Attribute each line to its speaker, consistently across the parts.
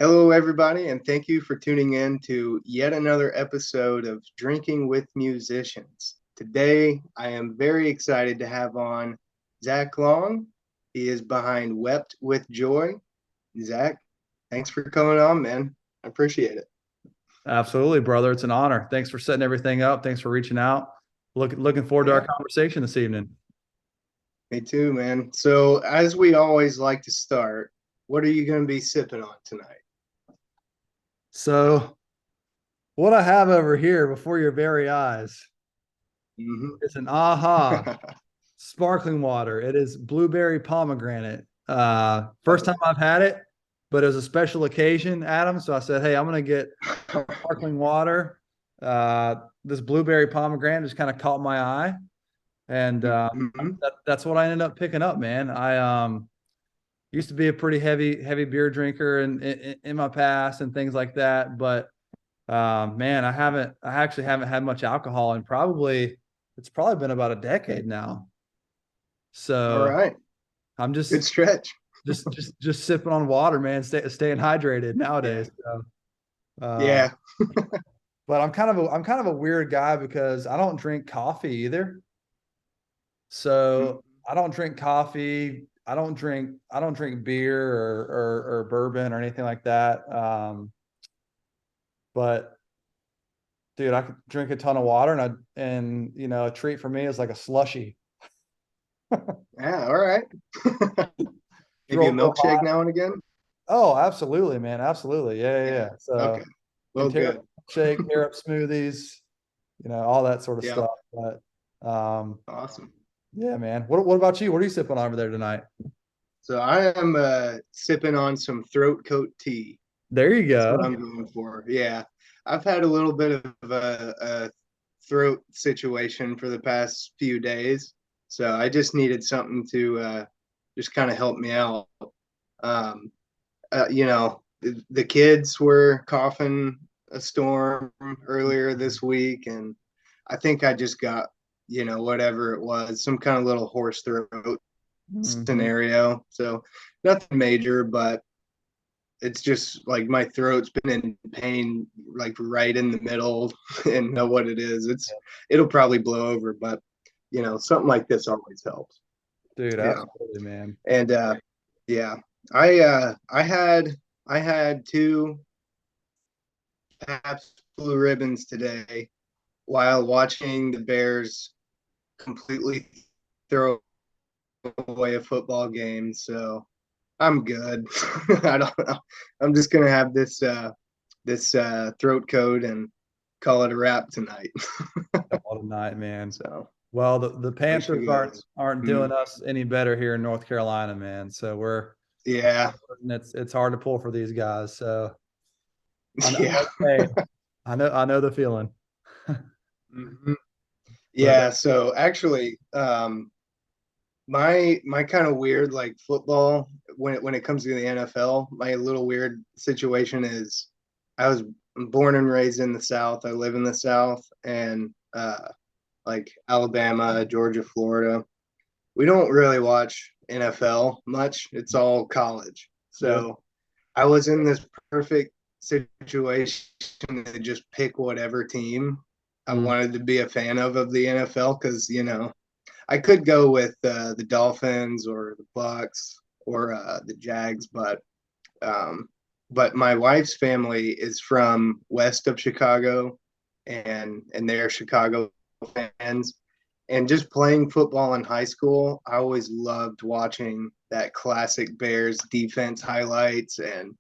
Speaker 1: Hello, everybody, and thank you for tuning in to yet another episode of Drinking with Musicians. Today, I am very excited to have on Zach Long. He is behind Wept With Joy. Zach, thanks for coming on, man. I appreciate it.
Speaker 2: Absolutely, brother. It's an honor. Thanks for setting everything up. Thanks for reaching out. Looking forward to our
Speaker 1: Yeah,
Speaker 2: conversation this evening.
Speaker 1: me too, man. So, as we always like to start, what are you going to be sipping on tonight?
Speaker 2: So, what I have over here before your very eyes
Speaker 1: Hmm.
Speaker 2: is an Aha sparkling water. It is blueberry pomegranate. First time I've had it, but it was a special occasion, Adam. So I said, "Hey, I'm gonna get sparkling water." This blueberry pomegranate just kind of caught my eye, and
Speaker 1: Hmm.
Speaker 2: that's what I ended up picking up, man. I used to be a pretty heavy beer drinker in my past and things like that, but man, I actually haven't had much alcohol in it's probably been about a decade now.
Speaker 1: All
Speaker 2: So
Speaker 1: right,
Speaker 2: I'm
Speaker 1: good stretch.
Speaker 2: just sipping on water, man, staying hydrated
Speaker 1: Yeah,
Speaker 2: nowadays. So,
Speaker 1: yeah.
Speaker 2: but I'm kind of a weird guy because I don't drink coffee either. So I don't drink coffee. I don't drink beer or bourbon or anything like that. But dude, I could drink a ton of water and a treat for me is like a slushy.
Speaker 1: Yeah, all right. Maybe a
Speaker 2: Throw
Speaker 1: milkshake now and again.
Speaker 2: Oh, absolutely, man. Absolutely.
Speaker 1: Yeah.
Speaker 2: Yeah. So
Speaker 1: Okay.
Speaker 2: can
Speaker 1: Well, good.
Speaker 2: tear up smoothies, all that sort of
Speaker 1: Yeah.
Speaker 2: stuff. But
Speaker 1: Awesome.
Speaker 2: yeah, man. What about you? What are you sipping on over there tonight?
Speaker 1: So I am sipping on some throat coat tea.
Speaker 2: There you
Speaker 1: That's what
Speaker 2: go.
Speaker 1: I'm going for. Yeah. I've had a little bit of a throat situation for the past few days. So I just needed something to just kind of help me out. Um, the kids were coughing a storm earlier this week, and I think I just got, whatever it was, some kind of little hoarse throat
Speaker 2: Hmm.
Speaker 1: scenario. So nothing major, but it's just like my throat's been in pain, like right in the middle, and know what it is. It'll probably blow over, but something like this always helps.
Speaker 2: Dude,
Speaker 1: Yeah,
Speaker 2: absolutely, man.
Speaker 1: and yeah, I had two Pabst Blue Ribbons today while watching the Bears completely throw away a football game. So I'm good. I don't know. I'm just gonna have this throat coat and call it a wrap tonight.
Speaker 2: All tonight, man.
Speaker 1: So
Speaker 2: Well, the
Speaker 1: I wish
Speaker 2: Panthers
Speaker 1: you guys.
Speaker 2: aren't doing
Speaker 1: Mm,
Speaker 2: us any better here in North Carolina, man. So
Speaker 1: yeah,
Speaker 2: it's hard to pull for these guys. So I
Speaker 1: yeah,
Speaker 2: know the pain. I know the feeling.
Speaker 1: mhm.
Speaker 2: But
Speaker 1: Yeah. So actually, my kind of weird like football when it comes to the NFL, my little weird situation is I was born and raised in the South. I live in the South, and like Alabama, Georgia, Florida. We don't really watch NFL much. It's all college.
Speaker 2: yeah,
Speaker 1: So I was in this perfect situation to just pick whatever team I
Speaker 2: mm,
Speaker 1: wanted to be a fan of the NFL because I could go with the Dolphins or the Bucks or the Jags, um, but my wife's family is from west of Chicago, and they're Chicago fans. And just playing football in high school, I always loved watching that classic Bears defense highlights, and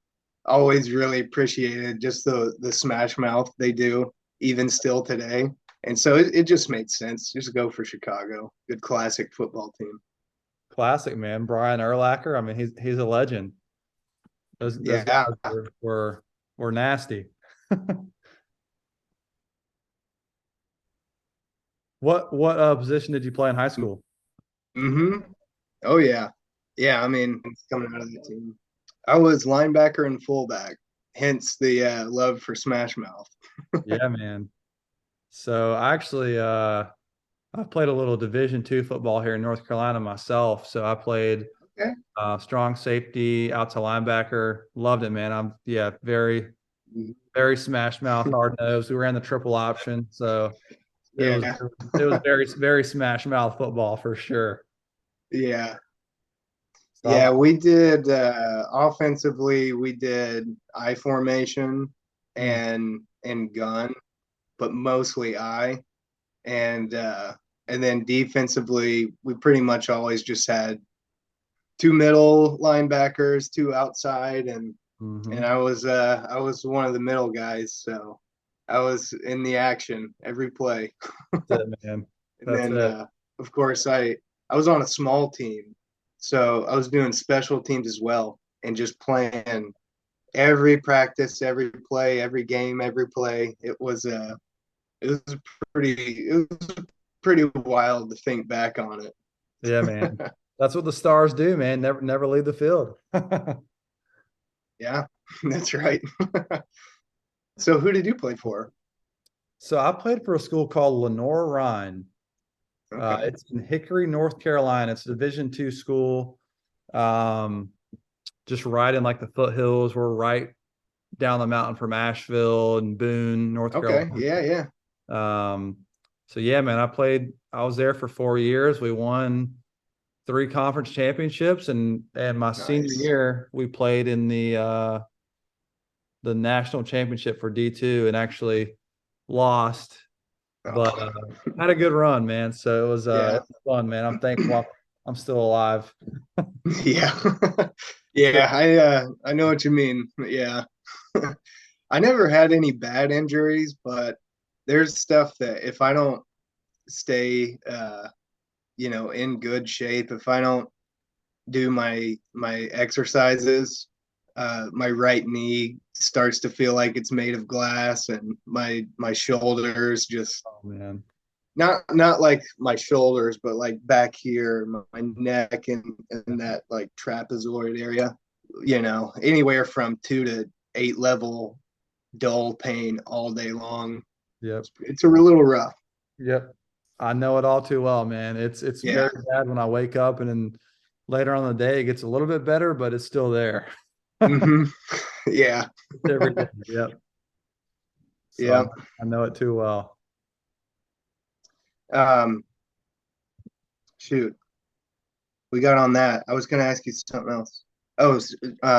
Speaker 1: always really appreciated just the smash mouth they do even still today. And so it just made sense. Just go for Chicago. Good classic football team.
Speaker 2: classic, man. Brian Urlacher. I mean, he's a legend. Those
Speaker 1: Yeah.
Speaker 2: guys were nasty. What position did you play in high school?
Speaker 1: Mm-hmm. Oh yeah. Yeah, I mean, it's coming out of the team. I was linebacker and fullback, hence the love for Smash Mouth.
Speaker 2: Yeah, man. So I played a little Division II football here in North Carolina myself. So I played Strong safety, out to linebacker. Loved it, man. I'm yeah, very, very smash mouth, hard nose. We ran the triple option, so it was
Speaker 1: Yeah.
Speaker 2: it was very, very smash mouth football for sure.
Speaker 1: Yeah.
Speaker 2: So
Speaker 1: Yeah, we did offensively, we did I formation
Speaker 2: mm,
Speaker 1: and gun, but mostly I. And and then defensively, we pretty much always just had two middle linebackers, two outside, and
Speaker 2: mhm.
Speaker 1: I was one of the middle guys, so I was in the action every play.
Speaker 2: That's it, man.
Speaker 1: And
Speaker 2: That's
Speaker 1: then
Speaker 2: it.
Speaker 1: of course I was on a small team, so I was doing special teams as well, and just playing every practice, every play, every game, every play. It was pretty wild to think back on it.
Speaker 2: Yeah, man. That's what the stars do, man. Never leave the field.
Speaker 1: Yeah, that's right. So who did you play for?
Speaker 2: So I played for a school called Lenore Rhine.
Speaker 1: Okay.
Speaker 2: It's in Hickory, North Carolina. It's a Division II school. Um, just right in like the foothills. We're right down the mountain from Asheville and Boone, North Carolina.
Speaker 1: Okay. Yeah, yeah.
Speaker 2: Um, so yeah, man, I was there for 4 years. We won three conference championships, and my senior
Speaker 1: Nice.
Speaker 2: year we played in the national championship for D2 and actually lost, but
Speaker 1: Oh,
Speaker 2: had a good run, man. So it
Speaker 1: yeah.
Speaker 2: was fun, man. I'm thankful I'm still alive.
Speaker 1: Yeah.
Speaker 2: So,
Speaker 1: Yeah, I know what you mean. Yeah. I never had any bad injuries, but there's stuff that if I don't stay in good shape, if I don't do my exercises, my right knee starts to feel like it's made of glass, and my shoulders just
Speaker 2: oh man,
Speaker 1: not like my shoulders, but like back here, my neck and that like trapezoid area, anywhere from 2 to 8 level dull pain all day long.
Speaker 2: yep,
Speaker 1: It's a little rough.
Speaker 2: yep. I know it all too well, man. It's
Speaker 1: Yeah.
Speaker 2: very bad when I wake up and then later on in the day it gets a little bit better, but it's still there.
Speaker 1: Hmm. Yeah.
Speaker 2: Every day. Yep. So
Speaker 1: Yeah.
Speaker 2: I know it too well.
Speaker 1: Um, Shoot, we got on that. I was going to ask you something else. Oh,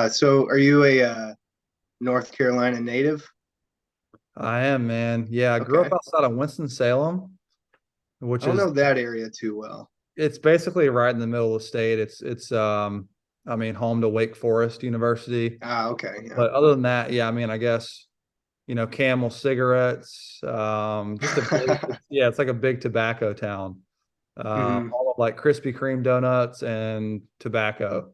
Speaker 1: so are you a North Carolina native?
Speaker 2: I am, man. Yeah, I grew up
Speaker 1: Okay.
Speaker 2: outside of Winston-Salem,
Speaker 1: I
Speaker 2: which
Speaker 1: don't
Speaker 2: is
Speaker 1: know that area too well.
Speaker 2: it's basically right in the middle of the state. It's I mean home to Wake Forest University.
Speaker 1: Ah, okay. Yeah.
Speaker 2: But other than that, yeah, I mean I guess Camel cigarettes, just a big yeah, it's like a big tobacco town.
Speaker 1: Hmm.
Speaker 2: All of like Krispy Kreme donuts and tobacco.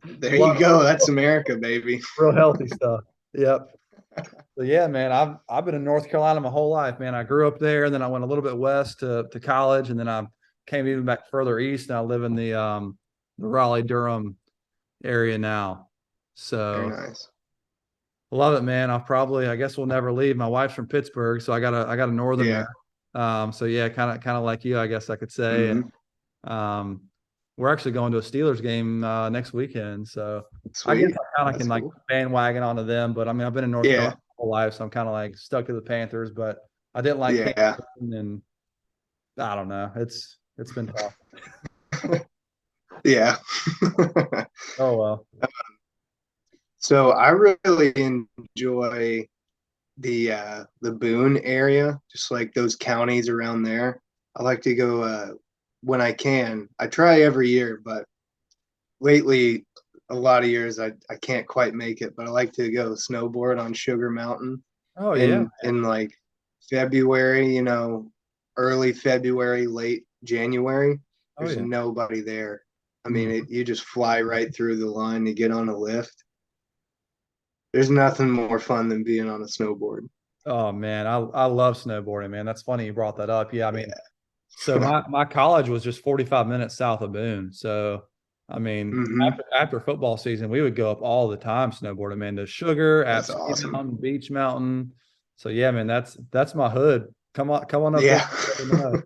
Speaker 1: There
Speaker 2: A
Speaker 1: you
Speaker 2: lot
Speaker 1: go. That's America, baby.
Speaker 2: real healthy stuff. Yep. So yeah, man, I've been in North Carolina my whole life, man. I grew up there, and then I went a little bit west to college, and then I came even back further east. And I live in the Raleigh Durham area now.
Speaker 1: Very
Speaker 2: So
Speaker 1: nice.
Speaker 2: love it, man. I guess we'll never leave. My wife's from Pittsburgh, so I got a northern
Speaker 1: Yeah.
Speaker 2: there. So yeah, kind of like you, I guess I could say. And
Speaker 1: Hmm.
Speaker 2: um, we're actually going to a Steelers game next weekend. So I guess
Speaker 1: Sweet.
Speaker 2: I kind of
Speaker 1: That's
Speaker 2: can like
Speaker 1: cool.
Speaker 2: bandwagon onto them. But I mean, I've been in North Carolina
Speaker 1: Yeah.
Speaker 2: my whole life, so I'm kind of like stuck to the Panthers. But I didn't like
Speaker 1: Yeah.
Speaker 2: Hamilton, and I don't know. It's been tough.
Speaker 1: Yeah.
Speaker 2: Oh well.
Speaker 1: So I really enjoy the Boone area, just like those counties around there. I like to go when I can. I try every year, but lately a lot of years I can't quite make it. But I like to go snowboard on Sugar Mountain
Speaker 2: Oh yeah.
Speaker 1: in like February, early February, late January.
Speaker 2: Oh
Speaker 1: There's
Speaker 2: yeah.
Speaker 1: nobody there. I mean,
Speaker 2: Mhm.
Speaker 1: you just fly right through the line to get on a lift. There's nothing more fun than being on a snowboard.
Speaker 2: Oh man, I love snowboarding, man. That's funny you brought that up. Yeah, I mean,
Speaker 1: Yeah.
Speaker 2: so my college was just 45 minutes south of Boone. So I mean,
Speaker 1: Hmm.
Speaker 2: after football season, we would go up all the time snowboarding, man, to Sugar,
Speaker 1: That's
Speaker 2: Absentee
Speaker 1: awesome.
Speaker 2: Mountain, Beach Mountain. So yeah, man, that's my hood. Come on up there.
Speaker 1: Yeah.
Speaker 2: Let me know.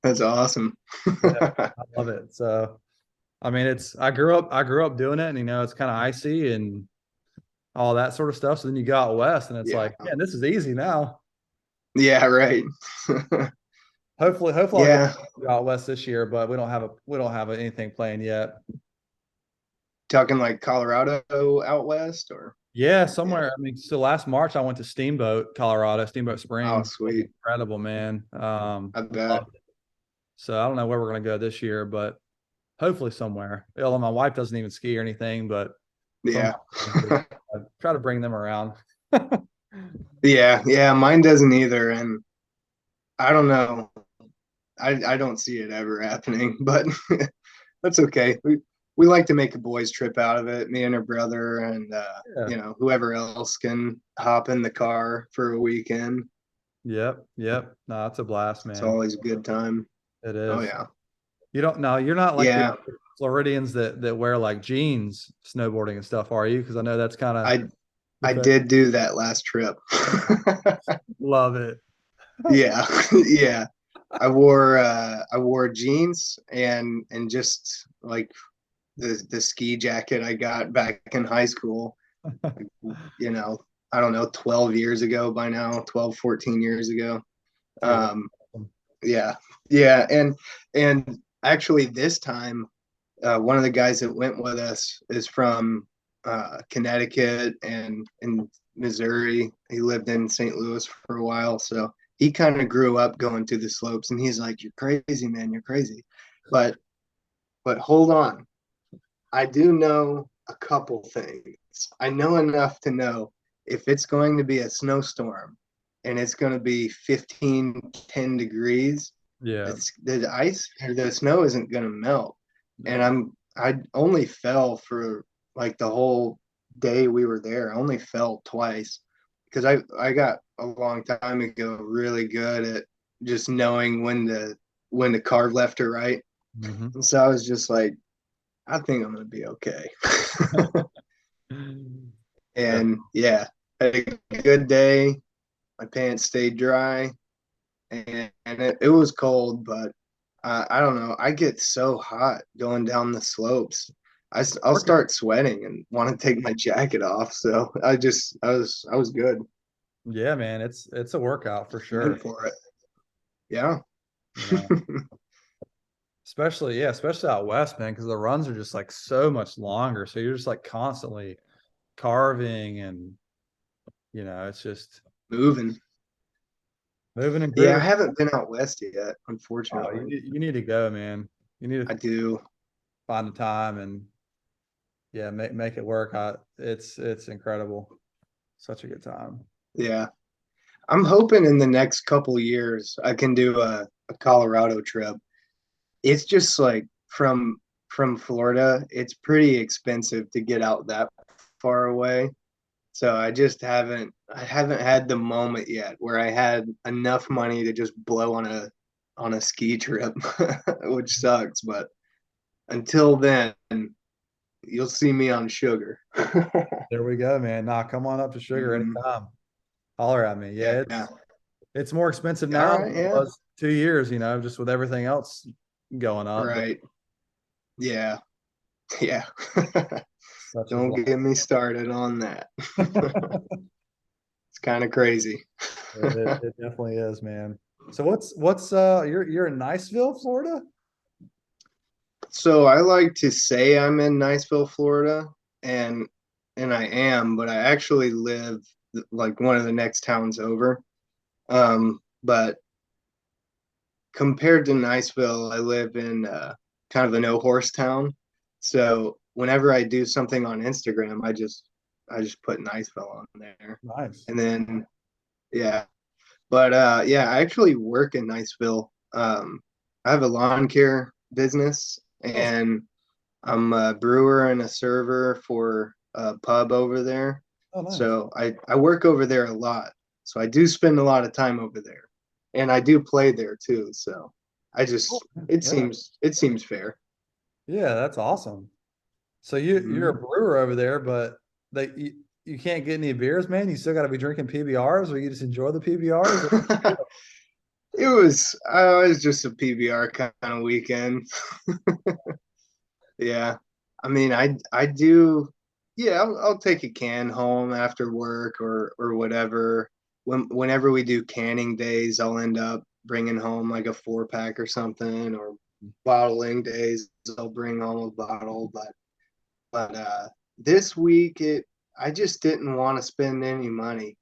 Speaker 1: That's awesome.
Speaker 2: Yeah, I love it. So I mean, I grew up doing it, and it's kind of icy and all that sort of stuff. So then you go out west, and it's
Speaker 1: Yeah.
Speaker 2: like, man, this is easy now.
Speaker 1: Yeah, right.
Speaker 2: Hopefully, I'll get
Speaker 1: Yeah.
Speaker 2: to go out west this year, but we don't have anything planned yet.
Speaker 1: Talking like Colorado out west or
Speaker 2: Yeah,
Speaker 1: yeah.
Speaker 2: somewhere. I mean, so last March I went to Steamboat, Colorado, Steamboat
Speaker 1: Oh,
Speaker 2: Springs. It was
Speaker 1: sweet.
Speaker 2: incredible, man.
Speaker 1: I bet.
Speaker 2: Loved it. So I don't know where we're gonna go this year, but hopefully somewhere. Although my wife doesn't even ski or anything, but some of
Speaker 1: Yeah.
Speaker 2: my friends do. I try to bring them around.
Speaker 1: Yeah, yeah, mine doesn't either. And I don't know. I don't see it ever happening, but that's okay. We like to make a boys trip out of it, me and her brother and
Speaker 2: Yeah.
Speaker 1: whoever else can hop in the car for a weekend.
Speaker 2: Yep. Yep. No, it's a blast,
Speaker 1: It's
Speaker 2: man.
Speaker 1: always a good time.
Speaker 2: It
Speaker 1: Oh
Speaker 2: is.
Speaker 1: yeah.
Speaker 2: You don't know. You're not like the
Speaker 1: Yeah.
Speaker 2: Floridians that wear like jeans snowboarding and stuff, are you? Because I know that's kind of
Speaker 1: I
Speaker 2: the
Speaker 1: I
Speaker 2: thing.
Speaker 1: did do that last trip.
Speaker 2: Love it.
Speaker 1: Yeah. Yeah. I wore jeans and just like the ski jacket I got back in high school, you know, I don't know, 12 years ago by now, 12, 14 years ago.
Speaker 2: Dude,
Speaker 1: Um, yeah. Yeah. And actually this time, one of the guys that went with us is from Connecticut and Missouri. He lived in St. Louis for a while. So he kind of grew up going to the slopes and he's like, you're crazy, man. You're crazy. But, but hold on. I do know a couple things. I know enough to know if it's going to be a snowstorm and it's going to be 15, 10 degrees,
Speaker 2: yeah.
Speaker 1: the ice or the snow isn't going to melt. And
Speaker 2: No.
Speaker 1: I only fell for like the whole day we were there. I only fell twice because I got a long time ago really good at just knowing when to carve left or right.
Speaker 2: Mhm.
Speaker 1: And so I was just like, I think I'm gonna be okay.
Speaker 2: That-
Speaker 1: And yeah, had a good day. My pants stayed dry, and it was cold, but I don't know. I get so hot going down the slopes. I'll
Speaker 2: Workout.
Speaker 1: start sweating and want to take my jacket off. So I was good.
Speaker 2: Yeah, man, it's a workout for
Speaker 1: Went
Speaker 2: sure.
Speaker 1: for it. Yeah.
Speaker 2: You know, especially out west, man, because the runs are just like so much longer. So you're just like constantly carving, and it's just
Speaker 1: Moving.
Speaker 2: moving and
Speaker 1: Yeah, I
Speaker 2: grooving.
Speaker 1: haven't been out west yet,
Speaker 2: Oh, you
Speaker 1: unfortunately.
Speaker 2: need, you need to go, man. You need
Speaker 1: I
Speaker 2: to
Speaker 1: do.
Speaker 2: find the time and yeah, make it work. It's incredible. Such a good time.
Speaker 1: Yeah. I'm hoping in the next couple years I can do a Colorado trip. It's just like from Florida, it's pretty expensive to get out that far away. So I haven't had the moment yet where I had enough money to just blow on a ski trip, which sucks, but until then, you'll see me on sugar.
Speaker 2: There we go, man. Nah, come on up to Sugar
Speaker 1: Mhm.
Speaker 2: anytime. Holler at me. Yeah,
Speaker 1: Yeah.
Speaker 2: it's more expensive
Speaker 1: All
Speaker 2: now than
Speaker 1: right,
Speaker 2: it
Speaker 1: yeah.
Speaker 2: was 2 years, just with everything else going up. But
Speaker 1: Right. Yeah. Yeah.
Speaker 2: such is
Speaker 1: Don't
Speaker 2: life.
Speaker 1: get me started on that. It's kind of crazy.
Speaker 2: It definitely is, man. So what's you're in Niceville, Florida?
Speaker 1: So I like to say I'm in Niceville, Florida, and and I am, but I actually live like one of the next towns over. But compared to Niceville, I live in kind of a no horse town. So whenever I do something on Instagram, I just put Niceville on there,
Speaker 2: Nice.
Speaker 1: and then yeah. But yeah, I actually work in Niceville. I have a lawn care business,
Speaker 2: Oh,
Speaker 1: and I'm a brewer and a server for a pub over there.
Speaker 2: oh, nice.
Speaker 1: So I work over there a lot. So I do spend a lot of time over there. And I do play there too. So I
Speaker 2: Cool.
Speaker 1: just
Speaker 2: Yeah.
Speaker 1: it seems fair.
Speaker 2: Yeah, that's awesome. So you're a
Speaker 1: Mhm.
Speaker 2: brewer over there, but you can't get any beers, man. You still got to be drinking PBRs, or you just enjoy the PBRs.
Speaker 1: It was just a PBR kind of weekend. Yeah. I mean, I do. Yeah, I'll take a can home after work or whatever. Whenever we do canning days, I'll end up bringing home like a 4 pack or something, or bottling days, I'll bring home a bottle. But this week I just didn't want to spend any money.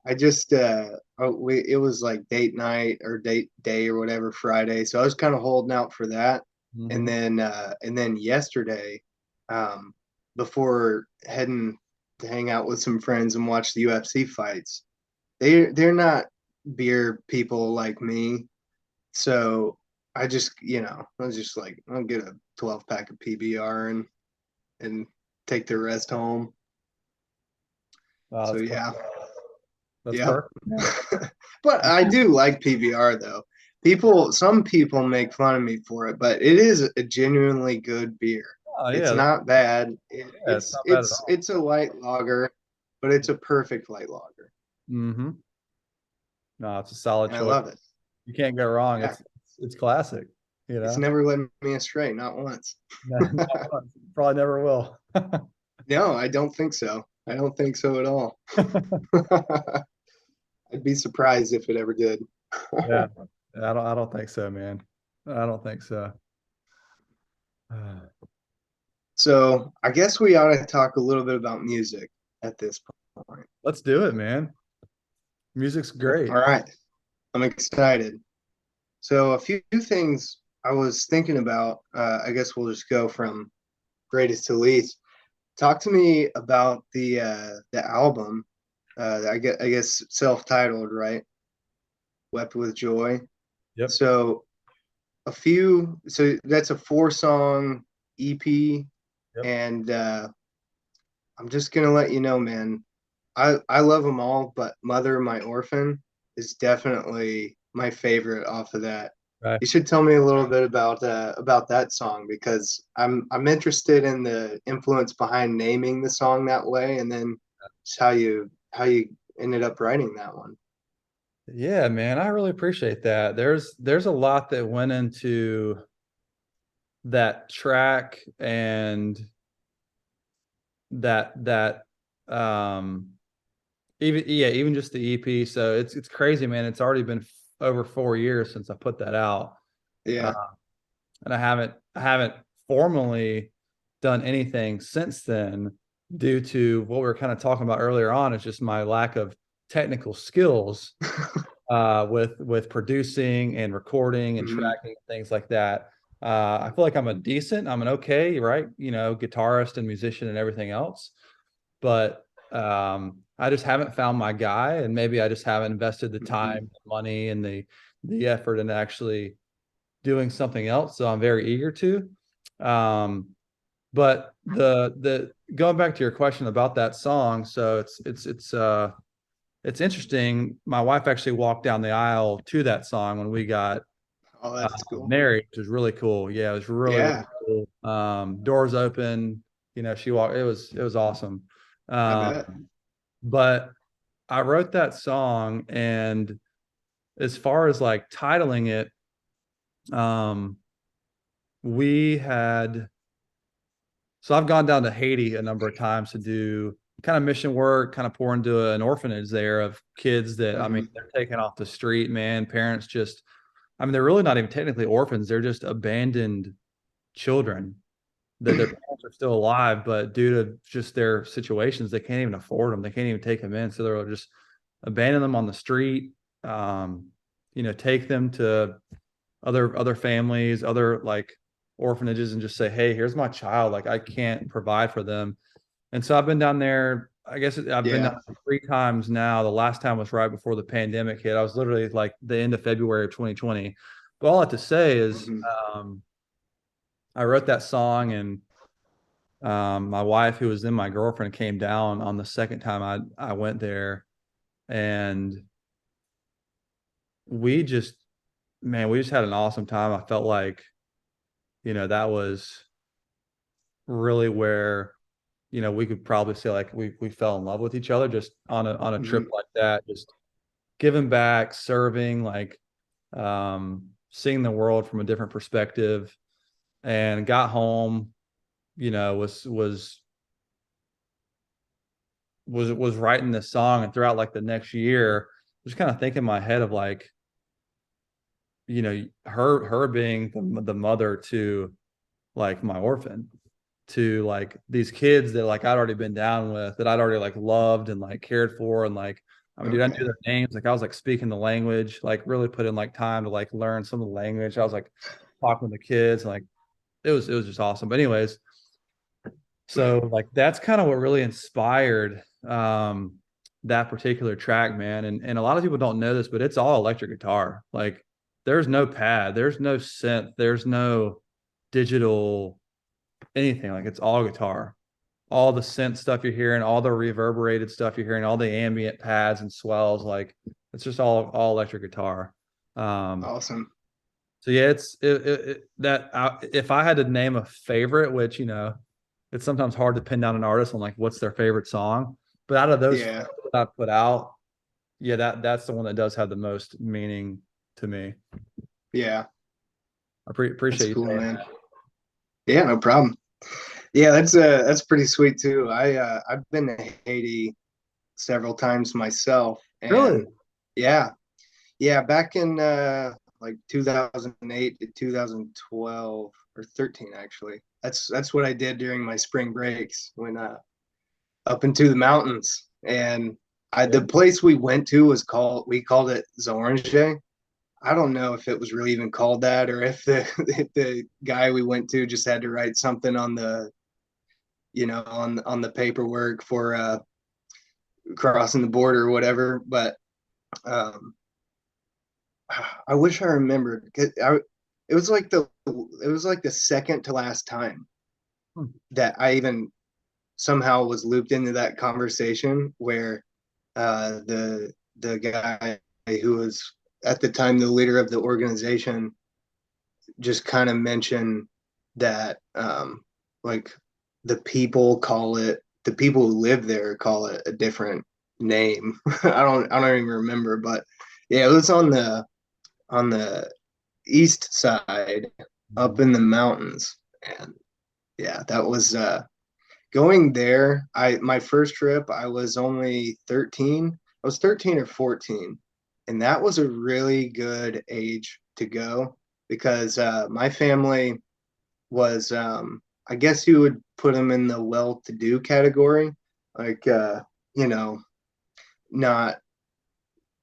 Speaker 1: I just it was like date night or date day or whatever Friday, so I was kind of holding out for that.
Speaker 2: Mhm.
Speaker 1: And then yesterday, um, before heading to hang out with some friends and watch the UFC fights, they're not beer people like me, so I was just like, I'll get a 12 pack of PBR and take the rest home.
Speaker 2: Wow,
Speaker 1: So
Speaker 2: that's
Speaker 1: yeah,
Speaker 2: perfect. That's
Speaker 1: yep.
Speaker 2: perfect, man.
Speaker 1: But I do like PBR though. Some people make fun of me for it, but it is a genuinely good beer.
Speaker 2: Oh
Speaker 1: It's
Speaker 2: yeah,
Speaker 1: not bad.
Speaker 2: yeah, it's not bad at all.
Speaker 1: It's a light lager, but it's a perfect light lager.
Speaker 2: Mm-hmm. No, it's a solid
Speaker 1: And I
Speaker 2: choice.
Speaker 1: love it.
Speaker 2: You can't go wrong.
Speaker 1: Yeah.
Speaker 2: It's classic, you
Speaker 1: It's
Speaker 2: know.
Speaker 1: never led me astray, not once.
Speaker 2: Not once. Probably never will.
Speaker 1: No, I don't think so. I don't think so at all. I'd be surprised if it ever did.
Speaker 2: Yeah, I don't think so, man. I don't think so.
Speaker 1: So I guess we ought to talk a little bit about music at this point.
Speaker 2: Let's do it, man. Music's
Speaker 1: All
Speaker 2: great.
Speaker 1: right. I'm excited. So a few things I was thinking about. I guess we'll just go from greatest to least. Talk to me about the album. I guess self-titled, right? Wept with Joy.
Speaker 2: Yep.
Speaker 1: So so that's a 4 song EP,
Speaker 2: Yep.
Speaker 1: and I'm just gonna let you know, man. I love them all, but Mother My Orphan is definitely my favorite off of that.
Speaker 2: Right.
Speaker 1: You should tell me a little bit about that song because I'm interested in the influence behind naming the song that way, and then just how you ended up writing that one.
Speaker 2: Yeah, man, I really appreciate that. There's a lot that went into that track and that um even just the EP. So it's crazy, man. It's already been over 4 years since I put that out. Uh,
Speaker 1: Yeah.
Speaker 2: and I haven't formally done anything since then due to what we were kind of talking about earlier on. It's just my lack of technical skills with producing and recording and
Speaker 1: Mhm.
Speaker 2: tracking things like that. I feel like I'm an okay, right? You know, guitarist and musician and everything else, but I just haven't found my guy, and maybe I just haven't invested the
Speaker 1: Mhm.
Speaker 2: time, money, and the effort in actually doing something else. So I'm very eager to. Um, but the going back to your question about that song, so it's interesting. My wife actually walked down the aisle to that song when we got
Speaker 1: Oh, that's cool.
Speaker 2: married, which was really cool. Yeah, it was really, really
Speaker 1: Yeah,
Speaker 2: cool. Doors open, she walked. It was awesome.
Speaker 1: I
Speaker 2: Um,
Speaker 1: bet.
Speaker 2: but I wrote that song, and as far as like titling it, um, we had so I've gone down to Haiti a number of times to do kind of mission work, kind of pour into an orphanage there of kids that I mean
Speaker 1: Mhm.
Speaker 2: they're taken off the street, man. Parents just I mean, they're really not even technically orphans. They're just abandoned children that their parents are still alive, but due to just their situations, they can't even afford them. They can't even take them in. So they'll just abandon them on the street, um, take them to other families, other like orphanages and just say, hey, here's my child. Like I can't provide for them. And so I've been down there. I guess I've been down
Speaker 1: Yeah.
Speaker 2: there 3 times now. The last time was right before the pandemic hit. I was literally like the end of February of 2020. But all I have to say is,
Speaker 1: Mhm.
Speaker 2: um, I wrote that song, and my wife, who was then my girlfriend, came down on the second time I went there, and we just, man, we just had an awesome time. I felt like, that was really where, we could probably say like we fell in love with each other just on a trip
Speaker 1: Mhm.
Speaker 2: like that, just giving back, serving, like seeing the world from a different perspective. and got home, you know, was writing this song, and throughout like the next year, just kind of thinking in my head of like, you know, her being the mother to like my orphan, to like these kids that like I'd already been down with, that I'd already like loved and like cared for, and like, I mean, dude, I knew
Speaker 1: Okay.
Speaker 2: their names. Like I was like speaking the language, like really put in like time to like learn some of the language. I was like talking to the kids, and like it was just awesome. But anyways, so like that's kind of what really inspired that particular track, man. And a lot of people don't know this, but it's all electric guitar. Like there's no pad, there's no synth, there's no digital anything. Like it's all guitar. All the synth stuff you're hearing, all the reverberated stuff you're hearing, all the ambient pads and swells, like it's just all electric guitar. Um,
Speaker 1: Awesome.
Speaker 2: so yeah, if I had to name a favorite, which you know, it's sometimes hard to pin down an artist on like what's their favorite song, but out of those
Speaker 1: Yeah.
Speaker 2: that I put out, yeah, that's the one that does have the most meaning to me.
Speaker 1: Yeah. That's
Speaker 2: Appreciate you
Speaker 1: cool,
Speaker 2: saying
Speaker 1: man.
Speaker 2: that.
Speaker 1: Yeah, no problem. Yeah, that's pretty sweet too. I've been to Haiti several times myself,
Speaker 2: Really?
Speaker 1: and yeah, yeah, back in like 2008 to 2012 or 13 actually. That's what I did during my spring breaks when up into the mountains. And
Speaker 2: Yeah.
Speaker 1: the place we went to was we called it Zorange. I don't know if it was really even called that or if the if the guy we went to just had to write something on the on the paperwork for crossing the border or whatever. But um, I wish I remembered. It was like the second to last time
Speaker 2: Hmm.
Speaker 1: that I even somehow was looped into that conversation where the guy who was at the time the leader of the organization just kind of mentioned that like the people who live there call it a different name. I don't even remember, but yeah, it was on the east side up
Speaker 2: Mhm.
Speaker 1: in the mountains. And yeah, that was going there. I My first trip I was only 13. I was 13 or 14, and that was a really good age to go because my family was I guess you would put them in the well-to-do category, like you know, not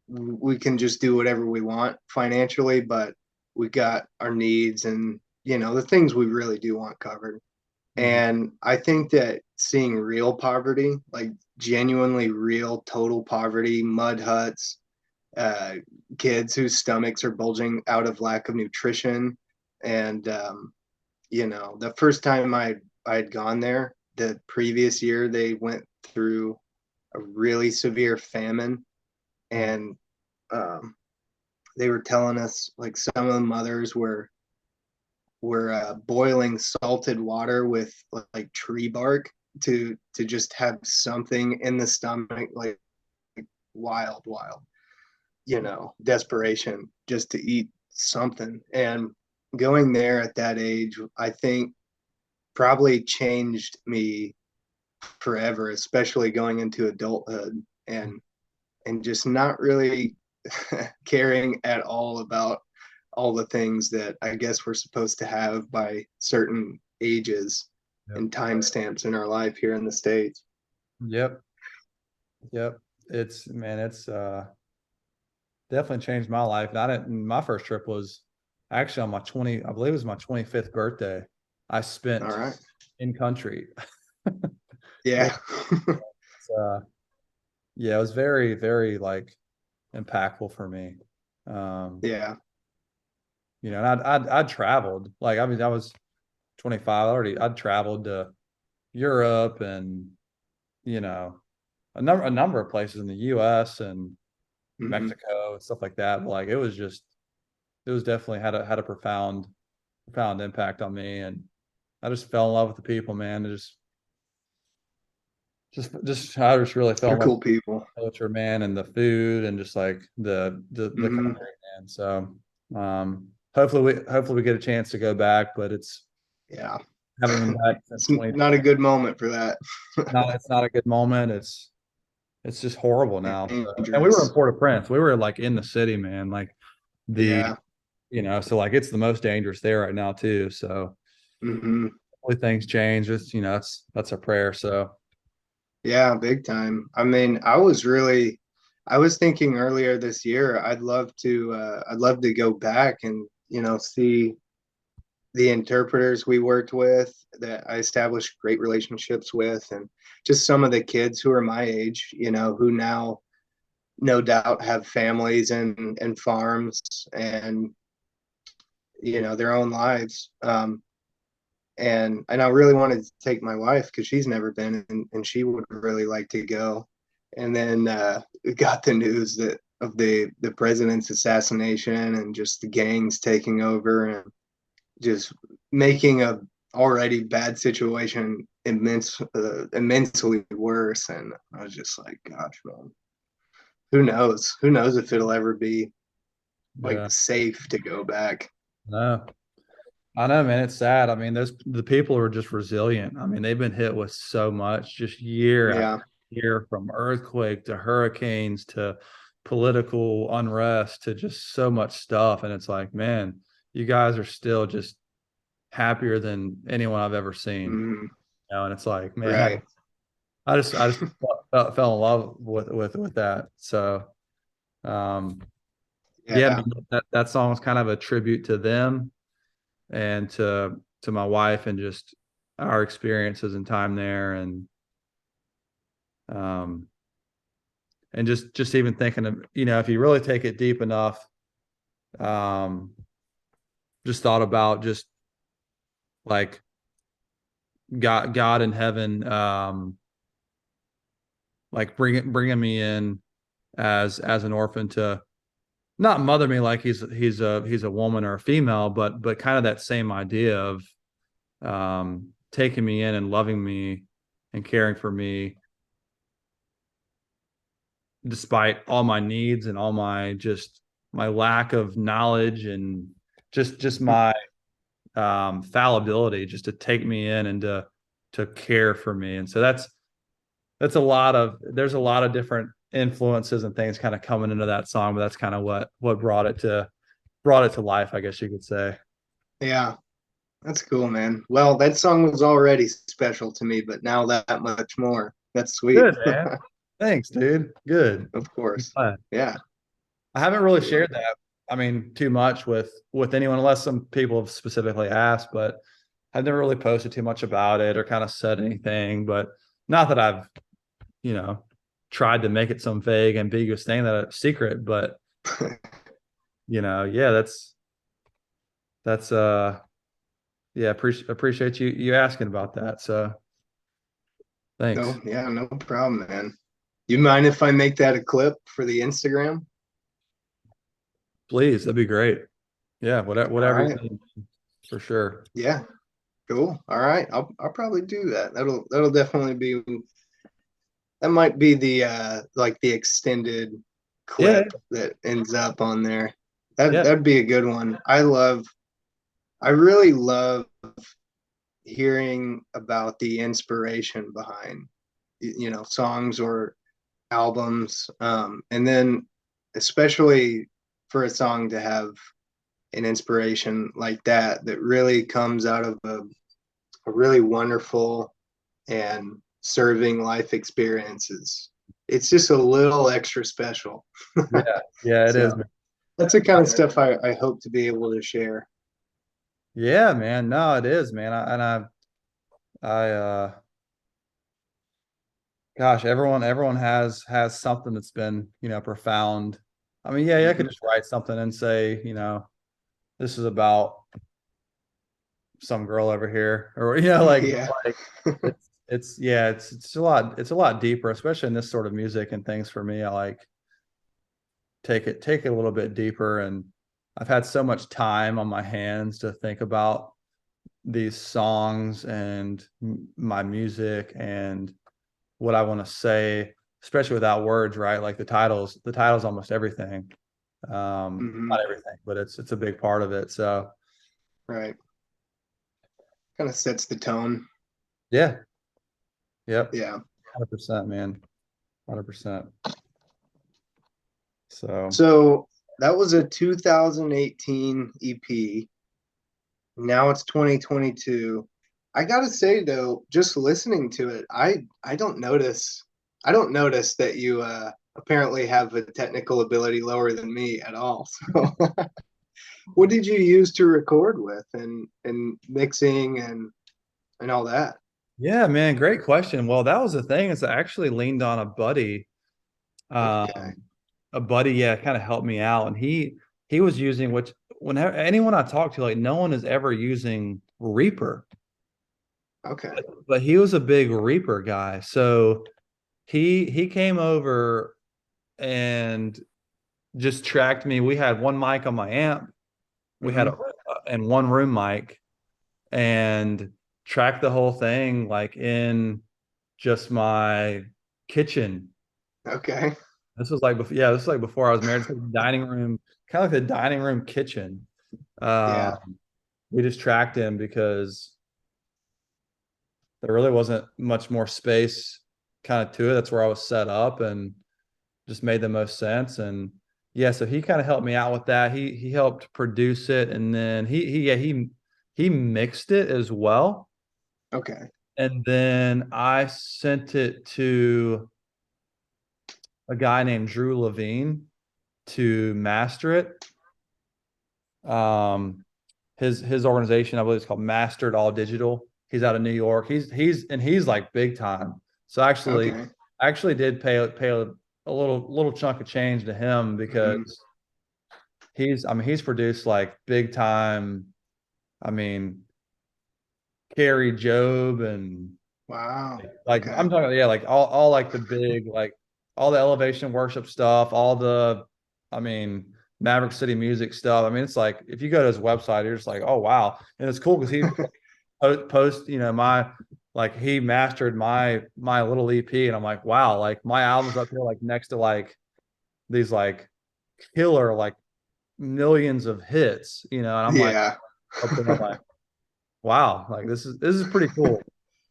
Speaker 1: we can just do whatever we want financially, but we got our needs and the things we really do want covered.
Speaker 2: Mhm.
Speaker 1: And I think that seeing real poverty, like genuinely real total poverty, mud huts, uh, kids whose stomachs are bulging out of lack of nutrition, and the first time I'd gone there, the previous year they went through a really severe famine,
Speaker 2: Mhm.
Speaker 1: and um, they were telling us like some of the mothers were boiling salted water with like tree bark to just have something in the stomach, like wild, desperation just to eat something. And going there at that age, I think probably changed me forever, especially going into adulthood and just not really caring at all about all the things that I guess we're supposed to have by certain ages
Speaker 2: Yep.
Speaker 1: and timestamps in our life here in the States.
Speaker 2: Yep. Yep. It's man, it's definitely changed my life. I didn't my first trip was actually on my 20, I believe it was my 25th birthday. I
Speaker 1: All
Speaker 2: spent
Speaker 1: right.
Speaker 2: in country. It,
Speaker 1: Yeah.
Speaker 2: uh, yeah, it was very, very like impactful for me.
Speaker 1: Yeah.
Speaker 2: You know, and I'd traveled. Like I mean, I was 25 already. I'd traveled to Europe and you know a number of places in the U.S. and
Speaker 1: Hmm.
Speaker 2: Mexico and stuff like that. But like it was definitely had a profound impact on me, and I just fell in love with the people, man. It just I just really fell
Speaker 1: They're
Speaker 2: in love
Speaker 1: cool
Speaker 2: with
Speaker 1: people.
Speaker 2: the culture, man, and the food, and just like the
Speaker 1: Hmm.
Speaker 2: country, man. So hopefully we get a chance to go back, but
Speaker 1: Yeah.
Speaker 2: Haven't been back since
Speaker 1: It's
Speaker 2: 20.
Speaker 1: not a good moment for that.
Speaker 2: No, it's not a good moment. It's just horrible now. So, and we were in
Speaker 1: Dangerous.
Speaker 2: Port-au-Prince. We were like in the city, man. Like the,
Speaker 1: Yeah.
Speaker 2: so like it's the most dangerous there right now too. So
Speaker 1: Hmm.
Speaker 2: hopefully things change. It's, that's a prayer. So
Speaker 1: Yeah, big time. I mean, I was thinking earlier this year, I'd love to go back and, see the interpreters we worked with that I established great relationships with, and just some of the kids who are my age, who now no doubt have families and farms and, their own lives. And I really wanted to take my wife because she's never been, and she would really like to go. And then we got the news that of the president's assassination and just the gangs taking over and just making a already bad situation immensely worse. And I was just like, gosh, man, who knows? Who knows if it'll ever be
Speaker 2: yeah,
Speaker 1: like safe to go back?
Speaker 2: no, I know, man. It's sad. I mean, the people are just resilient. I mean, they've been hit with so much just year after
Speaker 1: Yeah.
Speaker 2: year, from earthquake to hurricanes to political unrest to just so much stuff. And it's like, man, you guys are still just happier than anyone I've ever seen.
Speaker 1: Hmm.
Speaker 2: And it's like, man,
Speaker 1: Right.
Speaker 2: I just fell in love with that. So, um, yeah,
Speaker 1: Yeah.
Speaker 2: man, that song was kind of a tribute to them and to my wife and just our experiences and time there, um and just even thinking of, if you really take it deep enough, um just thought about just like God in heaven, like bringing me in as an orphan to not mother me like he's a woman or a female, but kind of that same idea of taking me in and loving me and caring for me despite all my needs and all my just my lack of knowledge and just my fallibility, just to take me in and to care for me. And so that's there's a lot of different influences and things kind of coming into that song, but that's kind of what brought it to life, I guess you could say.
Speaker 1: Yeah. That's cool, man. Well, that song was already special to me, but now that much more. That's sweet.
Speaker 2: Good, man. Thanks, dude. Good.
Speaker 1: Of
Speaker 2: I'm
Speaker 1: course.
Speaker 2: glad.
Speaker 1: Yeah.
Speaker 2: I haven't really
Speaker 1: Yeah.
Speaker 2: shared that. I mean, too much with anyone, unless some people have specifically asked, but I've never really posted too much about it or kind of said anything. But not that I've, you know, tried to make it some vague, ambiguous thing that a secret. But yeah, that's yeah, appreciate you asking about that. So thanks.
Speaker 1: No, yeah, no problem, man. You mind if I make that a clip for the Instagram?
Speaker 2: Please, that'd be great. Yeah,
Speaker 1: All
Speaker 2: whatever you
Speaker 1: right.
Speaker 2: need, for sure.
Speaker 1: Yeah. Cool. All right. I'll probably do that. That'll definitely be that might be the like the extended
Speaker 2: Yeah,
Speaker 1: clip that ends up on there.
Speaker 2: yeah,
Speaker 1: That'd be a good one. I really love hearing about the inspiration behind songs or albums, and then especially for a song to have an inspiration like that really comes out of a really wonderful and serving life experiences. It's just a little extra special.
Speaker 2: yeah, yeah. It is,
Speaker 1: So
Speaker 2: man.
Speaker 1: that's the kind of stuff I hope to be able to share.
Speaker 2: Yeah, man. No, it is, man. Gosh, everyone has something that's been, profound. I mean, yeah, I could
Speaker 1: Mhm.
Speaker 2: just write something and say, this is about some girl over here, or
Speaker 1: Yeah.
Speaker 2: like it's yeah, it's a lot deeper, especially in this sort of music and things. For me, I like take it a little bit deeper, and I've had so much time on my hands to think about these songs and my music and what I want to say, especially without words, right? Like the title's almost everything.
Speaker 1: Hmm.
Speaker 2: Not everything, but it's a big part of it. So
Speaker 1: Right. Kind of sets the tone.
Speaker 2: Yeah. Yep.
Speaker 1: Yeah.
Speaker 2: 100%, man. 100%. So,
Speaker 1: So that was a 2018 EP. Now it's 2022. I gotta say though, just listening to it, I don't notice that you apparently have a technical ability lower than me at all. So what did you use to record with and mixing and all that?
Speaker 2: yeah, man, great question. Well, that was the thing is I actually leaned on a buddy.
Speaker 1: Okay.
Speaker 2: Yeah, kind of helped me out. And he was using which whenever anyone I talk to, like no one is ever using Reaper,
Speaker 1: Okay.
Speaker 2: but he was a big Reaper guy. So he came over and just tracked me. We had one mic on my amp. We had
Speaker 1: Hmm.
Speaker 2: and one room mic and tracked the whole thing like in just my kitchen.
Speaker 1: Okay.
Speaker 2: This was like before, yeah, this was like before I was married. It's like the dining room, kind of like the dining room kitchen. Uh,
Speaker 1: Yeah.
Speaker 2: we just tracked him because there really wasn't much more space kind of to it. That's where I was set up and just made the most sense. And yeah, so he kind of helped me out with that. He helped produce it and then he mixed it as well.
Speaker 1: Okay.
Speaker 2: And then I sent it to a guy named Drew Levine to master it. Um, his organization, I believe, is called Mastered All Digital. He's out of New York. He's like big time. So
Speaker 1: Okay.
Speaker 2: I actually did pay a little chunk of change to him
Speaker 1: Hmm.
Speaker 2: because he's produced like big time. I mean, Carrie Job and
Speaker 1: Wow.
Speaker 2: like
Speaker 1: Okay.
Speaker 2: I'm talking, yeah, like all like the big like all the elevation worship stuff, all the I mean Maverick City music stuff. I mean, it's like if you go to his website, you're just like, oh wow. And it's cool because he post, my like he mastered my little EP and I'm like, wow, like my album's up here like next to like these like killer like millions of hits, and I'm like
Speaker 1: Yeah.
Speaker 2: up there, I'm like, wow, like this is pretty cool.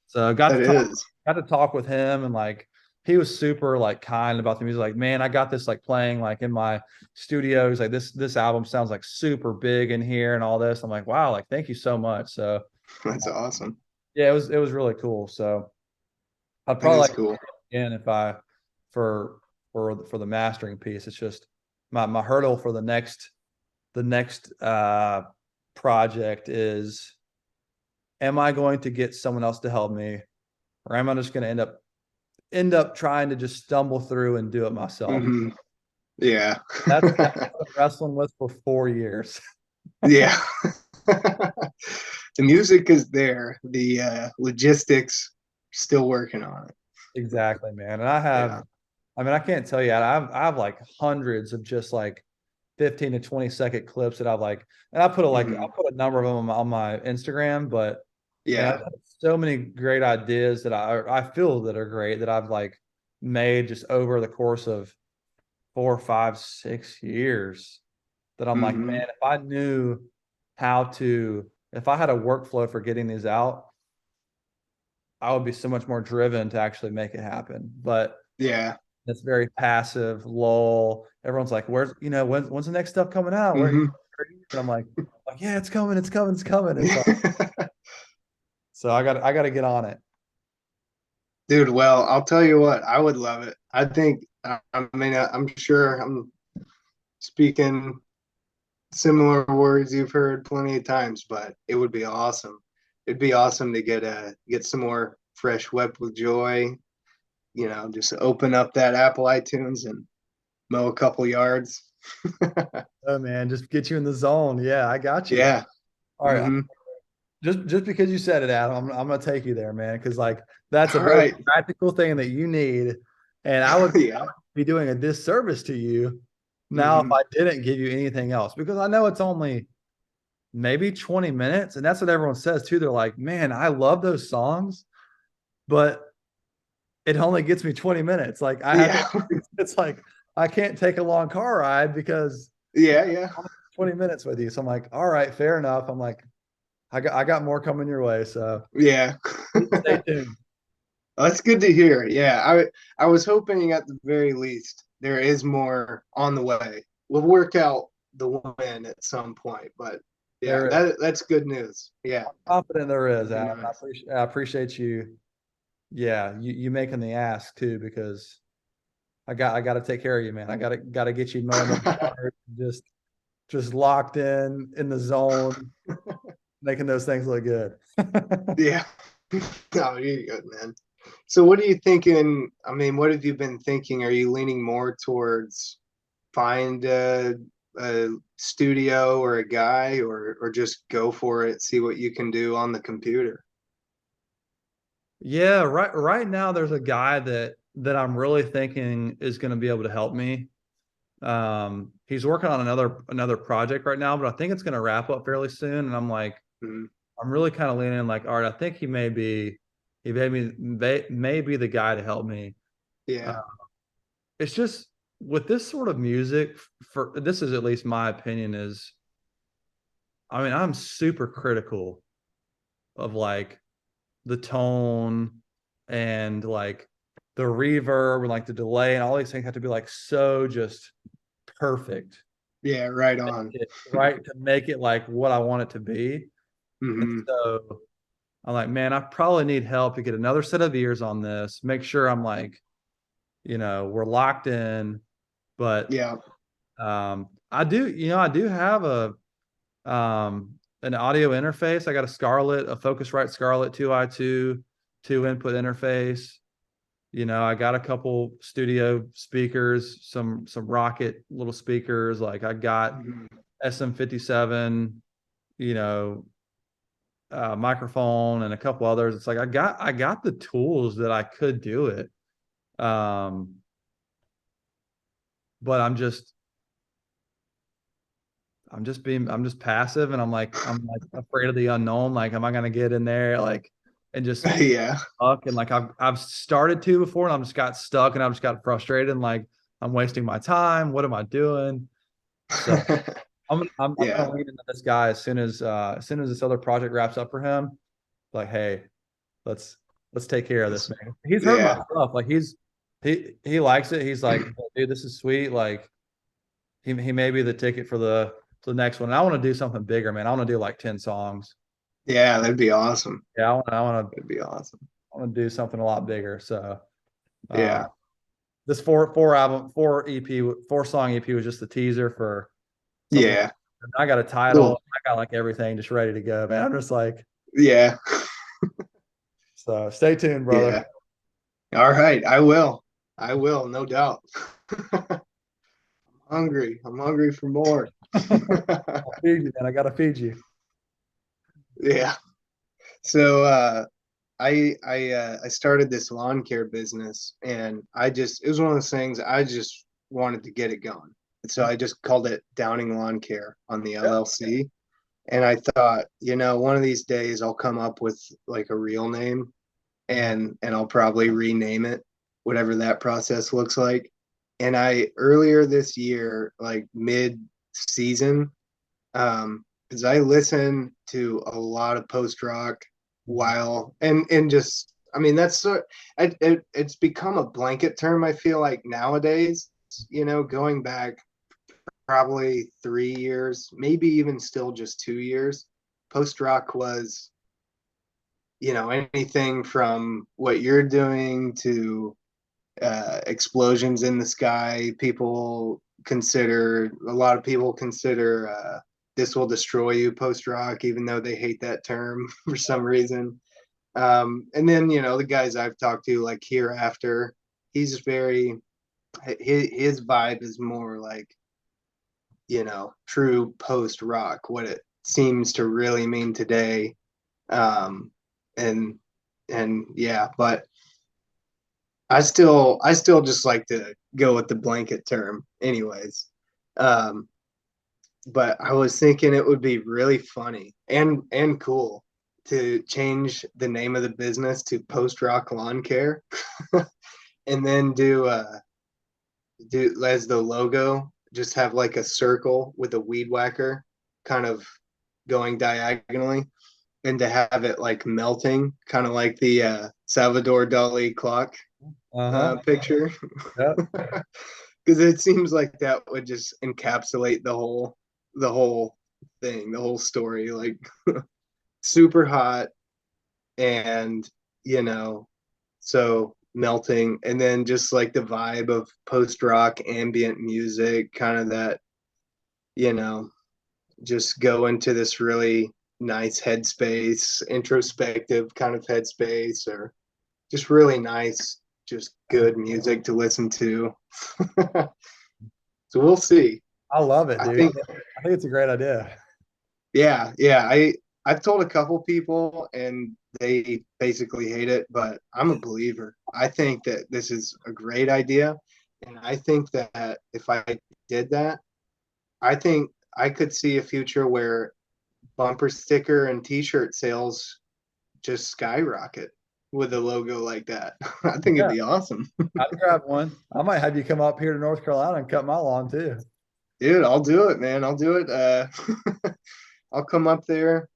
Speaker 2: So I
Speaker 1: That is.
Speaker 2: got to talk with him and like he was super like kind about the music. Like, man, I got this like playing like in my studio. He's like, this album sounds like super big in here and all this. I'm like, wow, like thank you so much. So
Speaker 1: That's awesome.
Speaker 2: yeah, it was really cool. So I'd
Speaker 1: That
Speaker 2: probably
Speaker 1: is
Speaker 2: like
Speaker 1: cool.
Speaker 2: again if I for for the mastering piece. It's just my hurdle for the next project is am I going to get someone else to help me or am I just going to end up trying to just stumble through and do it myself?
Speaker 1: Hmm. Yeah.
Speaker 2: That's what I'm wrestling with for 4 years.
Speaker 1: Yeah. The music is there. The logistics, still working on it.
Speaker 2: Exactly, man. And
Speaker 1: Yeah.
Speaker 2: I mean, I can't tell you, I have like hundreds of just like 15 to 20-second clips that I've like, and
Speaker 1: Hmm.
Speaker 2: I'll put a number of them on my Instagram, but man, I've
Speaker 1: Yeah.
Speaker 2: had so many great ideas that I feel that are great that I've like made just over the course of 4, 5, 6 years that I'm like,
Speaker 1: Hmm.
Speaker 2: man, if I knew if I had a workflow for getting these out, I would be so much more driven to actually make it happen. But
Speaker 1: Yeah.
Speaker 2: it's very passive, lull. Everyone's like, when's the next stuff coming out?
Speaker 1: Hmm.
Speaker 2: And I'm like, yeah, it's coming, it's coming, it's coming. It's like, so I got to get on it.
Speaker 1: Dude, well, I'll tell you what, I would love it. I'm sure I'm speaking similar words you've heard plenty of times, but it would be awesome. It'd be awesome to get some more fresh Wept with Joy. Just open up that Apple iTunes and mow a couple yards.
Speaker 2: Oh man, just get you in the zone. Yeah, I got you.
Speaker 1: Yeah.
Speaker 2: All right.
Speaker 1: Hmm.
Speaker 2: Just because you said it, Adam, I'm gonna take you there, man, because like that's a
Speaker 1: All
Speaker 2: very
Speaker 1: right.
Speaker 2: practical thing that you need, and I would
Speaker 1: Yeah.
Speaker 2: be doing a disservice to you now if
Speaker 1: Hmm.
Speaker 2: I didn't give you anything else because I know it's only maybe 20 minutes, and that's what everyone says too. They're like, man, I love those songs, but it only gets me 20 minutes. Like I have to,
Speaker 1: Yeah.
Speaker 2: it's like I can't take a long car ride because
Speaker 1: Yeah. Yeah.
Speaker 2: 20 minutes with you. So I'm like, all right, fair enough. I'm like, I got more coming your way, so
Speaker 1: Yeah.
Speaker 2: stay tuned.
Speaker 1: That's good to hear. Yeah, I was hoping at the very least there is more on the way. We'll work out the win at some point, but yeah,
Speaker 2: There is.
Speaker 1: that's good news. Yeah,
Speaker 2: Confident there is,
Speaker 1: that'd be
Speaker 2: Adam.
Speaker 1: nice.
Speaker 2: I appreciate you. Yeah, you making the ask too, because I got to take care of you, man. I got to get you mowing the yard, just locked in the zone, making those things look good.
Speaker 1: Yeah. Oh, you're good, man. So what are you thinking? I mean, what have you been thinking? Are you leaning more towards find a studio or a guy or just go for it, see what you can do on the computer?
Speaker 2: Yeah, right now there's a guy that I'm really thinking is going to be able to help me. He's working on another project right now, but I think it's going to wrap up fairly soon. And
Speaker 1: Mhm.
Speaker 2: I'm really kind of leaning like, all right, I think he may be the guy to help me. Uh,
Speaker 1: Yeah.
Speaker 2: it's just with this sort of music, for this is at least my opinion is, I mean, I'm super critical of like the tone and like the reverb and like the delay and all these things have to be like so just perfect,
Speaker 1: Yeah, right on.
Speaker 2: right, to make it like what I want it to be. And
Speaker 1: Hmm.
Speaker 2: so I'm like, man, I probably need help to get another set of ears on this, make sure I'm like, we're locked in. But
Speaker 1: Yeah.
Speaker 2: I do have an audio interface. I got a Focusrite Scarlett 2i2 2 input interface. I got a couple studio speakers, some Rocket little speakers. Like I got
Speaker 1: Hmm.
Speaker 2: SM57, you know, microphone and a couple others. It's like I got the tools that I could do it. Um, but I'm just passive, and I'm like afraid of the unknown. Like, am I gonna get in there like and just
Speaker 1: Yeah.
Speaker 2: stuck? And like I've started to before, and I'm just got stuck, and I've just got frustrated, and like I'm wasting my time. What am I doing? So I'm
Speaker 1: Yeah.
Speaker 2: gonna lean into this guy as soon as this other project wraps up for him. Like, hey, let's let's take care of this,
Speaker 1: That's-
Speaker 2: man. He's heard my
Speaker 1: Yeah.
Speaker 2: stuff. Like he likes it. He's like, dude, this is sweet. Like he may be the ticket for the next one. And I want to do something bigger, man. I want to do like 10 songs.
Speaker 1: Yeah, that'd be awesome.
Speaker 2: Yeah,
Speaker 1: That'd be awesome.
Speaker 2: I want to do something a lot bigger. So uh
Speaker 1: Yeah.
Speaker 2: this four song EP was just the teaser for something.
Speaker 1: Yeah.
Speaker 2: I got a
Speaker 1: Cool.
Speaker 2: title. I got like everything just ready to go, man. I'm just like,
Speaker 1: Yeah.
Speaker 2: so stay tuned, brother.
Speaker 1: Yeah. All right. I will. I will, no doubt. Hungry. I'm hungry for more.
Speaker 2: I'll feed you, man. I gotta feed you.
Speaker 1: Yeah. So I started this lawn care business, and it was one of those things I just wanted to get it going. And so I just called it Downing Lawn Care on the
Speaker 2: Yeah.
Speaker 1: LLC. And I thought, one of these days I'll come up with like a real name, and I'll probably rename it, whatever that process looks like. And I earlier this year, like mid season, because I listen to a lot of post rock while and just I mean that's it's become a blanket term. I feel like nowadays, going back probably 3 years, maybe even still just 2 years, post rock was anything from what you're doing to explosions in the sky. A lot of people consider This Will Destroy You post rock, even though they hate that term for some reason. And then, the guys I've talked to, like Hereafter, he's his vibe is more like, true post rock, what it seems to really mean today. Um, and, and yeah, but I still just like to go with the blanket term anyways. Um, but I was thinking it would be really funny and cool to change the name of the business to Post Rock Lawn Care, and then do as the logo, just have like a circle with a weed whacker kind of going diagonally. and to have it like melting, kind of like the Salvador Dali clock
Speaker 2: Uh-huh.
Speaker 1: picture,
Speaker 2: Yep.
Speaker 1: because it seems like that would just encapsulate the whole thing, the whole story, like super hot and you know so melting, and then just like the vibe of post rock ambient music, kind of that, you know just go into this really nice headspace, introspective kind of headspace, or just really nice, just good music to listen to. So we'll see.
Speaker 2: I love it,
Speaker 1: I
Speaker 2: dude.
Speaker 1: think,
Speaker 2: I think it's a great idea.
Speaker 1: yeah. I've told a couple people and they basically hate it, but I'm a believer. I think that this is a great idea. And I think that if I did that, I think I could see a future where bumper sticker and t-shirt sales just skyrocket with a logo like that. I think it'd
Speaker 2: Yeah,
Speaker 1: be awesome.
Speaker 2: I'd grab one. I might have you come up here to North Carolina and cut my lawn too.
Speaker 1: Dude, I'll do it, man. I'll do it. I'll come up there.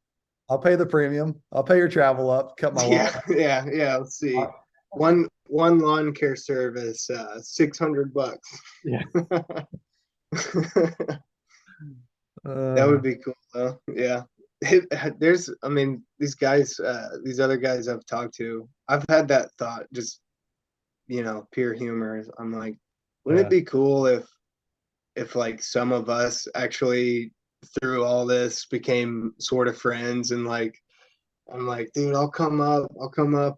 Speaker 2: I'll pay the premium. I'll pay your travel up, cut my lawn.
Speaker 1: Yeah. Let's see. One lawn care service, $600.
Speaker 2: Yeah.
Speaker 1: That
Speaker 2: Uh,
Speaker 1: would be cool though. Yeah. There's, I mean, these guys, these other guys I've talked to, I've had that thought, just, pure humor. I'm like, wouldn't it
Speaker 2: yeah.
Speaker 1: be cool if like some of us actually through all this became sort of friends, and like I'm like, dude, I'll come up,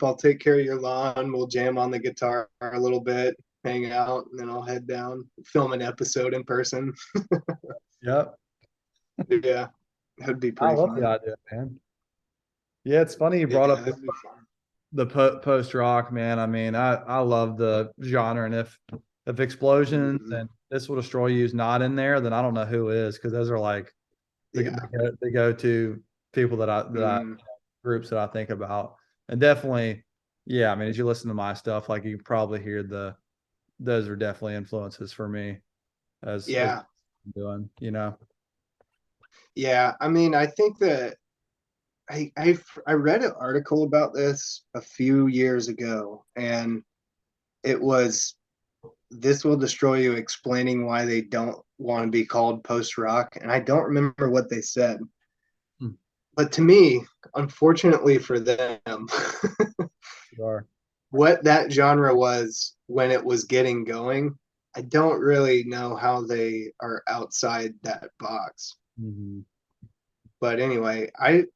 Speaker 1: I'll take care of your lawn, we'll jam on the guitar a little bit, hang out, and then I'll head down, film an episode in person.
Speaker 2: Yep.
Speaker 1: Yeah, that'd be
Speaker 2: I
Speaker 1: pretty
Speaker 2: love the
Speaker 1: fun.
Speaker 2: idea, man. Yeah, it's funny you brought
Speaker 1: Yeah,
Speaker 2: up
Speaker 1: that'd be fun.
Speaker 2: the post rock, man. I mean, I love the genre, and if Explosions
Speaker 1: Mhm.
Speaker 2: and This Will Destroy You is not in there, then I don't know who is, because those are like
Speaker 1: Yeah.
Speaker 2: the go to people that I
Speaker 1: Mm.
Speaker 2: groups that I think about, and definitely, yeah. I mean, as you listen to my stuff, like you can probably hear those are definitely influences for me as
Speaker 1: Yeah.
Speaker 2: I'm doing, you know.
Speaker 1: Yeah. I mean, I think that I read an article about this a few years ago, and it was This Will Destroy You explaining why they don't want to be called post rock, and I don't remember what they said.
Speaker 2: Hmm.
Speaker 1: But to me, unfortunately for them,
Speaker 2: Sure.
Speaker 1: what that genre was when it was getting going, I don't really know how they are outside that box.
Speaker 2: Mhm.
Speaker 1: But anyway, I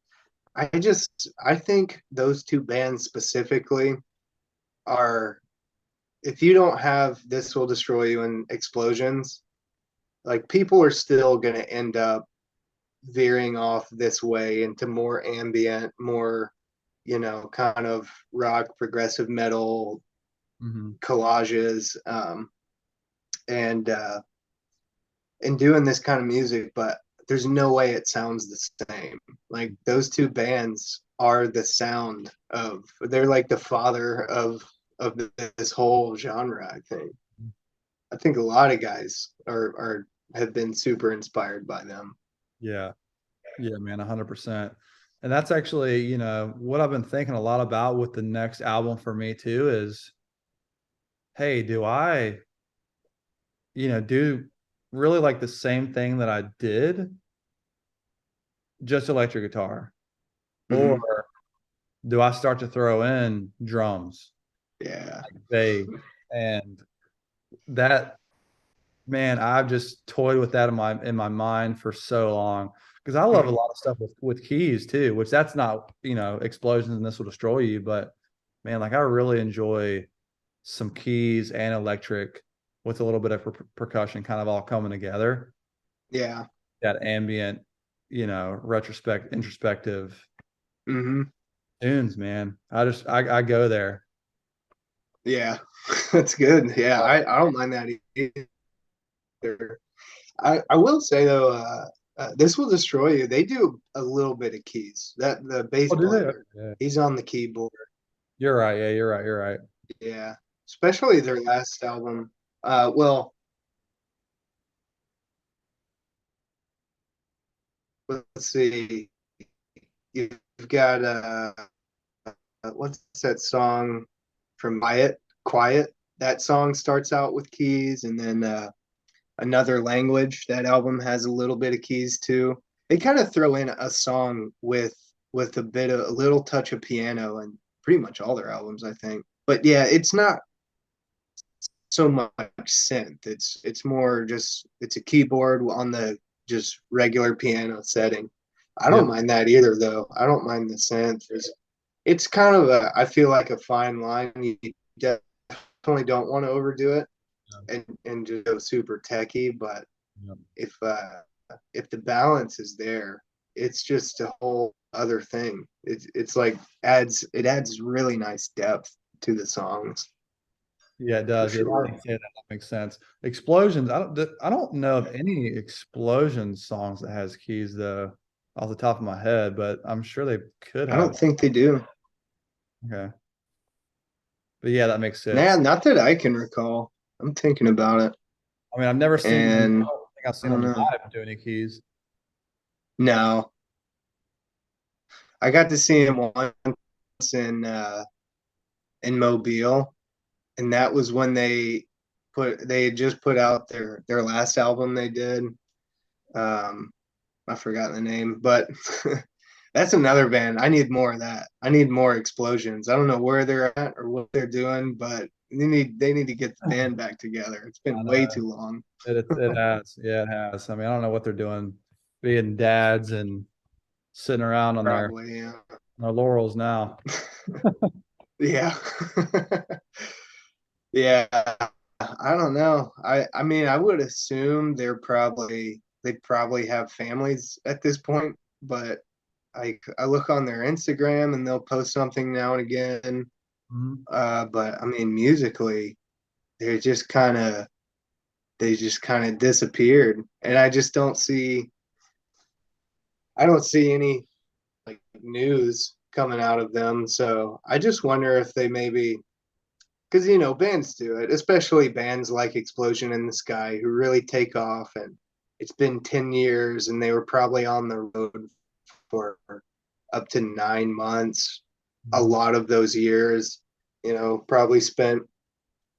Speaker 1: think those two bands specifically are, if you don't have This Will Destroy You and Explosions, like people are still going to end up veering off this way into more ambient, more, kind of rock, progressive metal
Speaker 2: Mhm.
Speaker 1: collages, and doing this kind of music, but there's no way it sounds the same. Like those two bands are the sound of, they're like the father of this whole genre, I think. I think a lot of guys are have been super inspired by them.
Speaker 2: Yeah. Yeah, man, 100%. And that's actually, what I've been thinking a lot about with the next album for me too is, hey, do I, do really like the same thing that I did, just electric guitar? Or
Speaker 1: Hmm.
Speaker 2: do I start to throw in drums,
Speaker 1: Yeah.
Speaker 2: bass, and that, man, I've just toyed with that in my mind for so long, because I love a
Speaker 1: Hmm.
Speaker 2: lot of stuff with keys too, which that's not, explosions and This Will Destroy You, but man, like I really enjoy some keys and electric with a little bit of percussion kind of all coming together.
Speaker 1: Yeah.
Speaker 2: That ambient, retrospect introspective
Speaker 1: Hmm.
Speaker 2: tunes, man. I go there.
Speaker 1: Yeah. That's good. Yeah, I don't mind that either. I will say though, This Will Destroy You, they do a little bit of keys. That the bass
Speaker 2: Oh, do they?
Speaker 1: player,
Speaker 2: Yeah.
Speaker 1: he's on the keyboard.
Speaker 2: You're right. Yeah, you're right. You're right.
Speaker 1: Yeah, especially their last album. Well, let's see. got what's that song from Quiet. That song starts out with keys, and then Another Language. That album has a little bit of keys too. They kind of throw in a song with a little touch of piano and pretty much all their albums, I think. But yeah, it's not so much synth. It's more just it's a keyboard on the just regular piano setting. I
Speaker 2: Yeah.
Speaker 1: don't mind that either though. I don't mind the synth. It's kind of a I feel like a fine line. You definitely don't want to overdo it and just go super techie, but
Speaker 2: Yeah.
Speaker 1: if uh if the balance is there, it's just a whole other thing. It's like adds really nice depth to the songs
Speaker 2: Yeah, it
Speaker 1: for
Speaker 2: does. Yeah, now that
Speaker 1: sure.
Speaker 2: you say that, that makes sense. Explosions. I don't know of any explosion songs that has keys though, off the top of my head, but I'm sure they could
Speaker 1: I
Speaker 2: have.
Speaker 1: don't think they do.
Speaker 2: Okay. But yeah, that makes
Speaker 1: Nah,
Speaker 2: sense.
Speaker 1: not that I can recall. I'm thinking about it,
Speaker 2: I mean, I've never seen them.
Speaker 1: and
Speaker 2: I don't think I've
Speaker 1: I
Speaker 2: seen
Speaker 1: don't
Speaker 2: them
Speaker 1: know.
Speaker 2: live do any keys.
Speaker 1: No, I got to see him once in Mobile, and that was when they had just put out their last album they did. Um, I forgot the name, but that's another band. I need more of that. I need more explosions. I don't know where they're at or what they're doing, but they need to get the band back together. It's been
Speaker 2: I
Speaker 1: way
Speaker 2: know
Speaker 1: too long.
Speaker 2: it has. Yeah, it has. I mean, I don't know what they're doing, being dads and sitting around on
Speaker 1: Probably, yeah.
Speaker 2: their laurels now.
Speaker 1: Yeah. Yeah. I don't know. I mean, I would assume they probably have families at this point, but I look on their Instagram and they'll post something now and again.
Speaker 2: Mhm.
Speaker 1: But I mean, musically, they're just kind of they just kind of disappeared, and I don't see any like news coming out of them. So I just wonder if they maybe because bands do it, especially bands like Explosion in the Sky who really take off, and it's been 10 years and they were probably on the road for up to 9 months. A
Speaker 2: Mhm.
Speaker 1: lot of those years, probably spent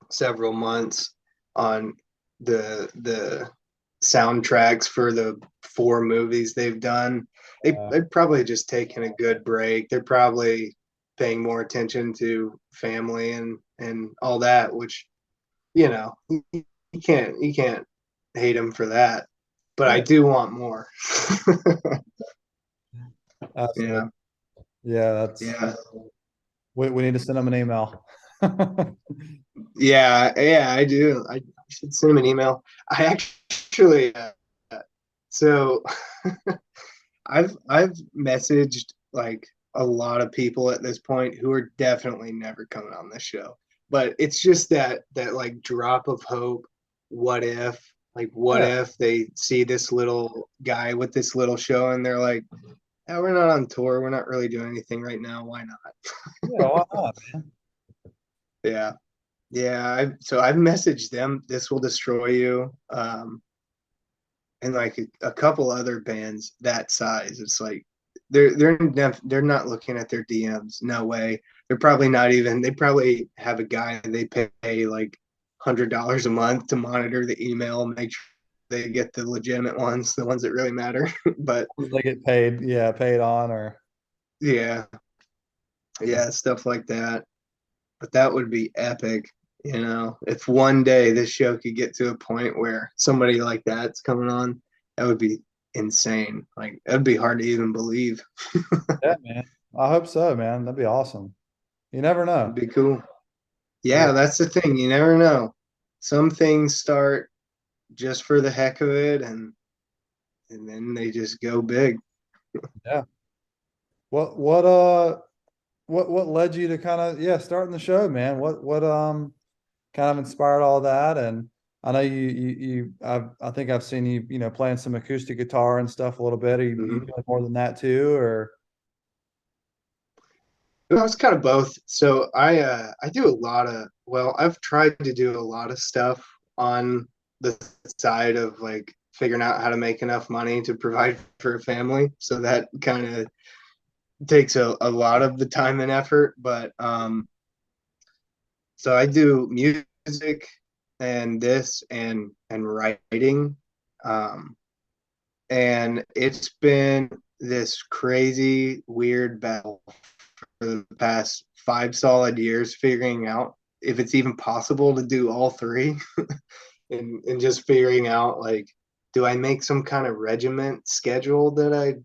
Speaker 1: several months on the soundtracks for the 4 movies they've done. They've probably just taken a good break. They're probably paying more attention to family and all that, which you know you can't hate them for that. But I
Speaker 2: Yeah,
Speaker 1: do want more.
Speaker 2: absolutely.
Speaker 1: Yeah,
Speaker 2: Yeah, that's
Speaker 1: yeah,
Speaker 2: we need to send them an email.
Speaker 1: yeah. I do. I should send them an email. I actually so I've messaged like a lot of people at this point who are definitely never coming on this show. But it's just that like drop of hope. What if what
Speaker 2: Yeah,
Speaker 1: if they see this little guy with this little show and they're like, "Yeah, we're not on tour. We're not really doing anything right now. Why not?"
Speaker 2: yeah, why not, man?
Speaker 1: Yeah. Yeah, so I've messaged them. This will destroy you. And like a couple other bands that size. It's like they're not looking at their DMs. No way. They're probably not even. They probably have a guy they pay like $100 a month to monitor the email, make sure they get the legitimate ones, the ones that really matter. But
Speaker 2: They get paid, yeah, paid on or
Speaker 1: yeah, yeah, stuff like that. But that would be epic. If one day this show could get to a point where somebody like that's coming on, that would be insane. Like that'd be hard to even believe.
Speaker 2: yeah, man. I hope so, man. That'd be awesome. You never
Speaker 1: It'd
Speaker 2: know.
Speaker 1: be cool.
Speaker 2: Yeah,
Speaker 1: Yeah, that's the thing. You never know. Some things start just for the heck of it, and then they just go big.
Speaker 2: yeah. What what led you to kind of yeah starting the show, man? What kind of inspired all that? And I know I think I've seen you playing some acoustic guitar and stuff a little bit. Are you
Speaker 1: Mhm.
Speaker 2: doing more than that too, or
Speaker 1: Well, it's kind of both. So I do a lot of I've tried to do a lot of stuff on the side of like figuring out how to make enough money to provide for a family. So that kind of takes a lot of the time and effort, but so I do music and this and writing. Um, and it's been this crazy, weird battle for the past 5 solid years, figuring out if it's even possible to do all three, and just figuring out like, do I make some kind of regiment schedule that I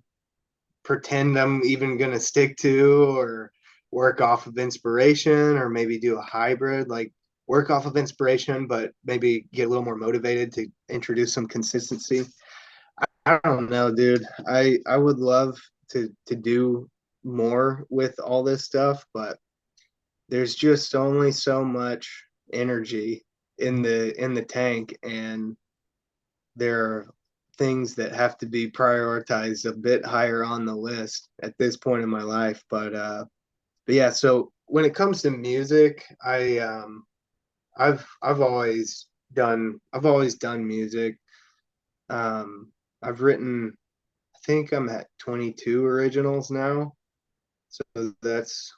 Speaker 1: pretend I'm even going to stick to, or work off of inspiration, or maybe do a hybrid, like work off of inspiration, but maybe get a little more motivated to introduce some consistency. I don't know, dude. I would love to do more with all this stuff, but there's just only so much energy in the tank, and there are things that have to be prioritized a bit higher on the list at this point in my life. But yeah, so when it comes to music, I've always done music. I've written, I think I'm at 22 originals now. So that's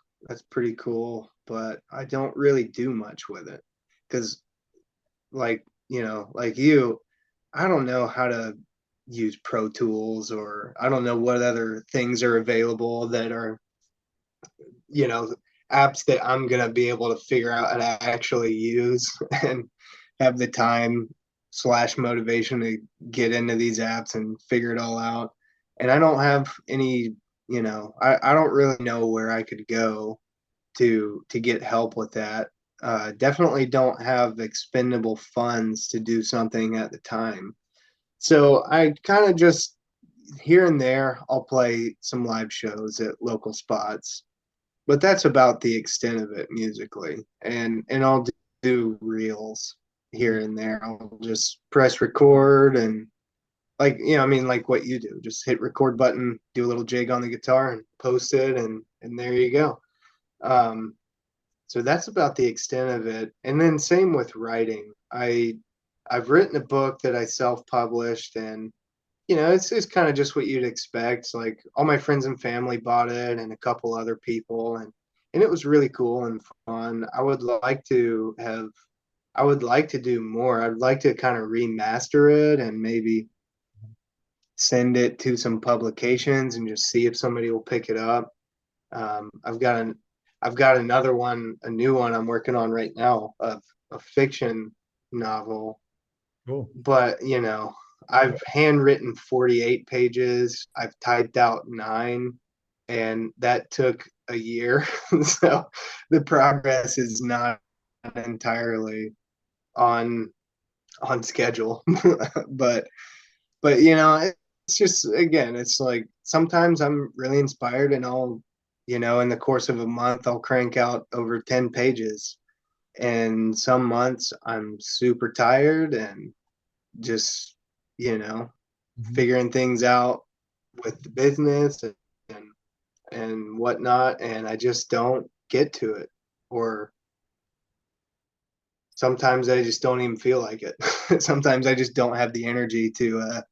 Speaker 1: pretty cool, but I don't really do much with it because, like, like you, I don't know how to use Pro Tools, or I don't know what other things are available that are, you know, apps that I'm gonna be able to figure out how to actually use and have the time slash motivation to get into these apps and figure it all out. And I don't have any, I don't really know where I could go to get help with that. Definitely don't have expendable funds to do something at the time. So I kind of just, here and there, I'll play some live shows at local spots, but that's about the extent of it musically. And I'll do reels here and there. I'll just press record and, like, I mean, like what you do, just hit record button, do a little jig on the guitar and post it, and there you go. Um, so that's about the extent of it. And then same with writing. I've written a book that I self-published, and it's kind of just what you'd expect. Like, all my friends and family bought it, and a couple other people, and it was really cool and fun. I would like to do more. I'd like to kind of remaster it and maybe send it to some publications and just see if somebody will pick it up. Um, I've got an I've got another one, a new one I'm working on right now, of a fiction novel.
Speaker 2: Cool.
Speaker 1: But I've handwritten 48 pages. I've typed out 9, and that took a year. So the progress is not entirely on schedule. but but it's just, again, it's like sometimes I'm really inspired, and I'll, in the course of a month, I'll crank out over 10 pages. And some months I'm super tired and just, you know,
Speaker 2: Mhm.
Speaker 1: figuring things out with the business and and whatnot, and I just don't get to it. Or sometimes I just don't even feel like it. Sometimes I just don't have the energy to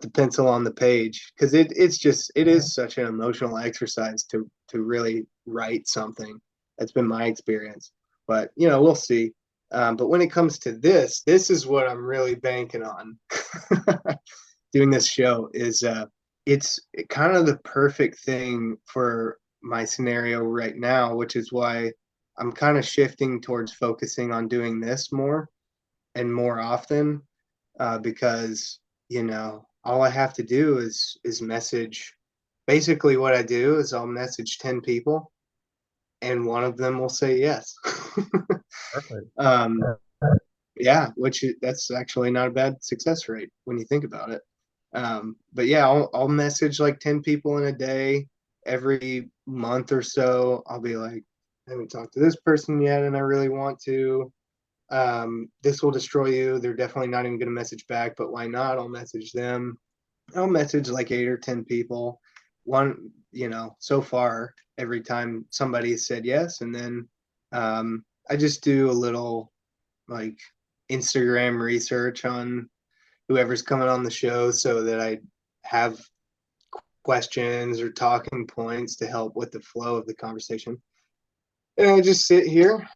Speaker 1: the pencil on the page, because it is such an emotional exercise to really write something. That's been my experience, but we'll see. But when it comes to this is what I'm really banking on. Doing this show is it's kind of the perfect thing for my scenario right now, which is why I'm kind of shifting towards focusing on doing this more and more often, because all I have to do is message. Basically, what I do is I'll message 10 people, and one of them will say yes.
Speaker 2: Perfect.
Speaker 1: um, yeah, that's actually not a bad success rate when you think about it. But yeah, I'll message like 10 people in a day. Every month or so, I'll be like, I haven't talked to this person yet, and I really want to. This will destroy you. They're definitely not even going to message back, but why not? I'll message them. I'll message like 8 or 10 people. One, so far, every time somebody said yes. And then I just do a little, like, Instagram research on whoever's coming on the show, so that I have questions or talking points to help with the flow of the conversation. And I just sit here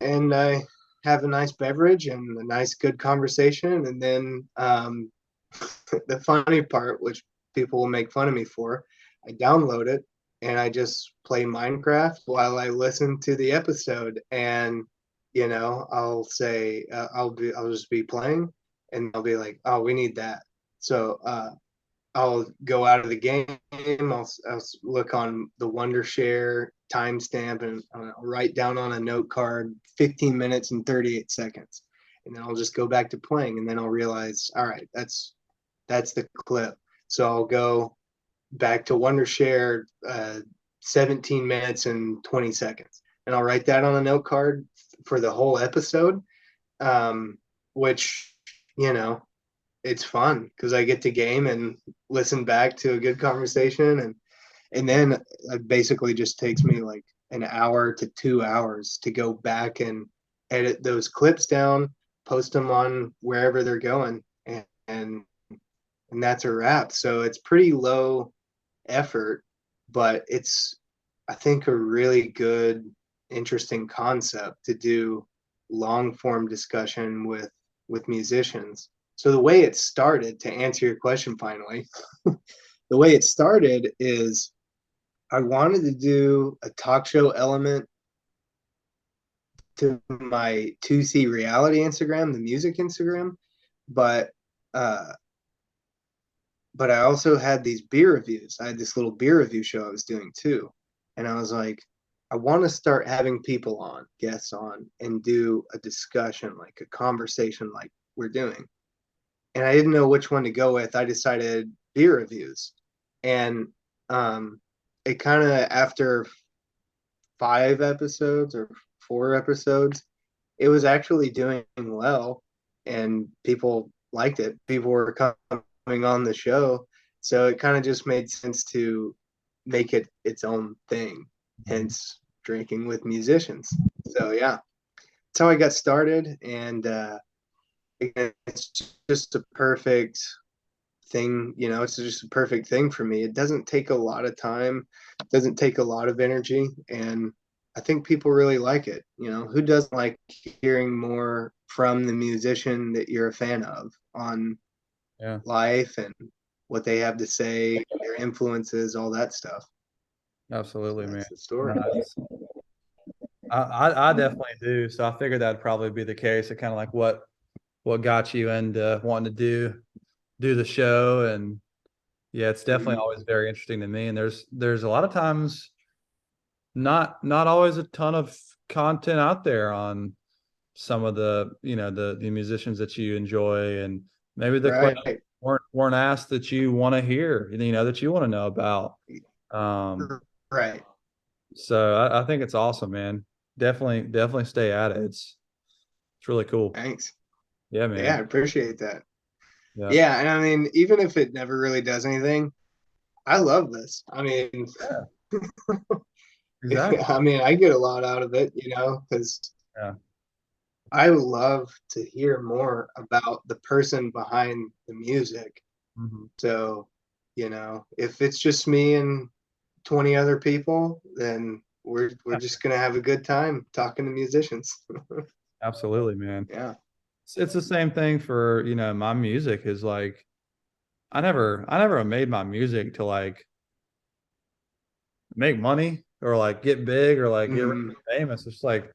Speaker 1: and I have a nice beverage and a nice, good conversation. And then the funny part, which people will make fun of me for, I download it and I just play Minecraft while I listen to the episode. And I'll say I'll just be playing, and I'll be like, oh, we need that. So I'll go out of the game. I'll look on the Wondershare timestamp and I'll write down on a note card 15 minutes and 38 seconds. And then I'll just go back to playing. And then I'll realize, all right, that's the clip. So I'll go back to Wondershare 17 minutes and 20 seconds. And I'll write that on a note card for the whole episode, which, it's fun because I get to game and listen back to a good conversation, and then it basically just takes me like an hour to 2 hours to go back and edit those clips down, post them on wherever they're going, and that's a wrap. So it's pretty low effort, but it's, I think, a really good, interesting concept to do long form discussion with musicians. So the way it started, to answer your question finally, the way it started is I wanted to do a talk show element to my 2C reality Instagram, the music Instagram, but uh but I also had these beer reviews. I had this little beer review show I was doing too. And I was like, I want to start having people on, guests on, and do a discussion, like a conversation like we're doing. And I didn't know which one to go with. I decided beer reviews. And it kind of, after 5 episodes or 4 episodes, it was actually doing well and people liked it. People were coming on the show. So it kind of just made sense to make it its own thing, hence drinking with musicians. So yeah, that's how I got started. And it's just a perfect thing, it's just a perfect thing for me. It doesn't take a lot of time, it doesn't take a lot of energy, and I think people really like it. Who doesn't like hearing more from the musician that you're a fan of on
Speaker 2: Yeah,
Speaker 1: life and what they have to say, their influences, all that stuff. So
Speaker 2: absolutely, man.
Speaker 1: that's the story.
Speaker 2: Nice. I definitely do. So I figured that'd probably be the case. It kind of like what got you into wanting to do the show. And yeah, it's definitely
Speaker 1: Mhm.
Speaker 2: always very interesting to me. And there's a lot of times not always a ton of content out there on some of the musicians that you enjoy, and maybe the questions
Speaker 1: Right.
Speaker 2: weren't asked that you want to hear, that you want to know about. Um,
Speaker 1: Right.
Speaker 2: so I think it's awesome, man. Definitely stay at it. It's really cool.
Speaker 1: Thanks.
Speaker 2: Yeah,
Speaker 1: Yeah, I
Speaker 2: man.
Speaker 1: appreciate that.
Speaker 2: Yeah.
Speaker 1: Yeah, and I mean, even if it never really does anything, I love this. I mean,
Speaker 2: Yeah, exactly.
Speaker 1: I mean, I get a lot out of it, because
Speaker 2: Yeah.
Speaker 1: I love to hear more about the person behind the music.
Speaker 2: Mhm.
Speaker 1: So, if it's just me and 20 other people, then we're
Speaker 2: Yeah,
Speaker 1: just gonna have a good time talking to musicians.
Speaker 2: absolutely, man.
Speaker 1: Yeah.
Speaker 2: It's the same thing for, my music is like I never made my music to like make money or like get big or like get really
Speaker 1: Hmm.
Speaker 2: famous. It's like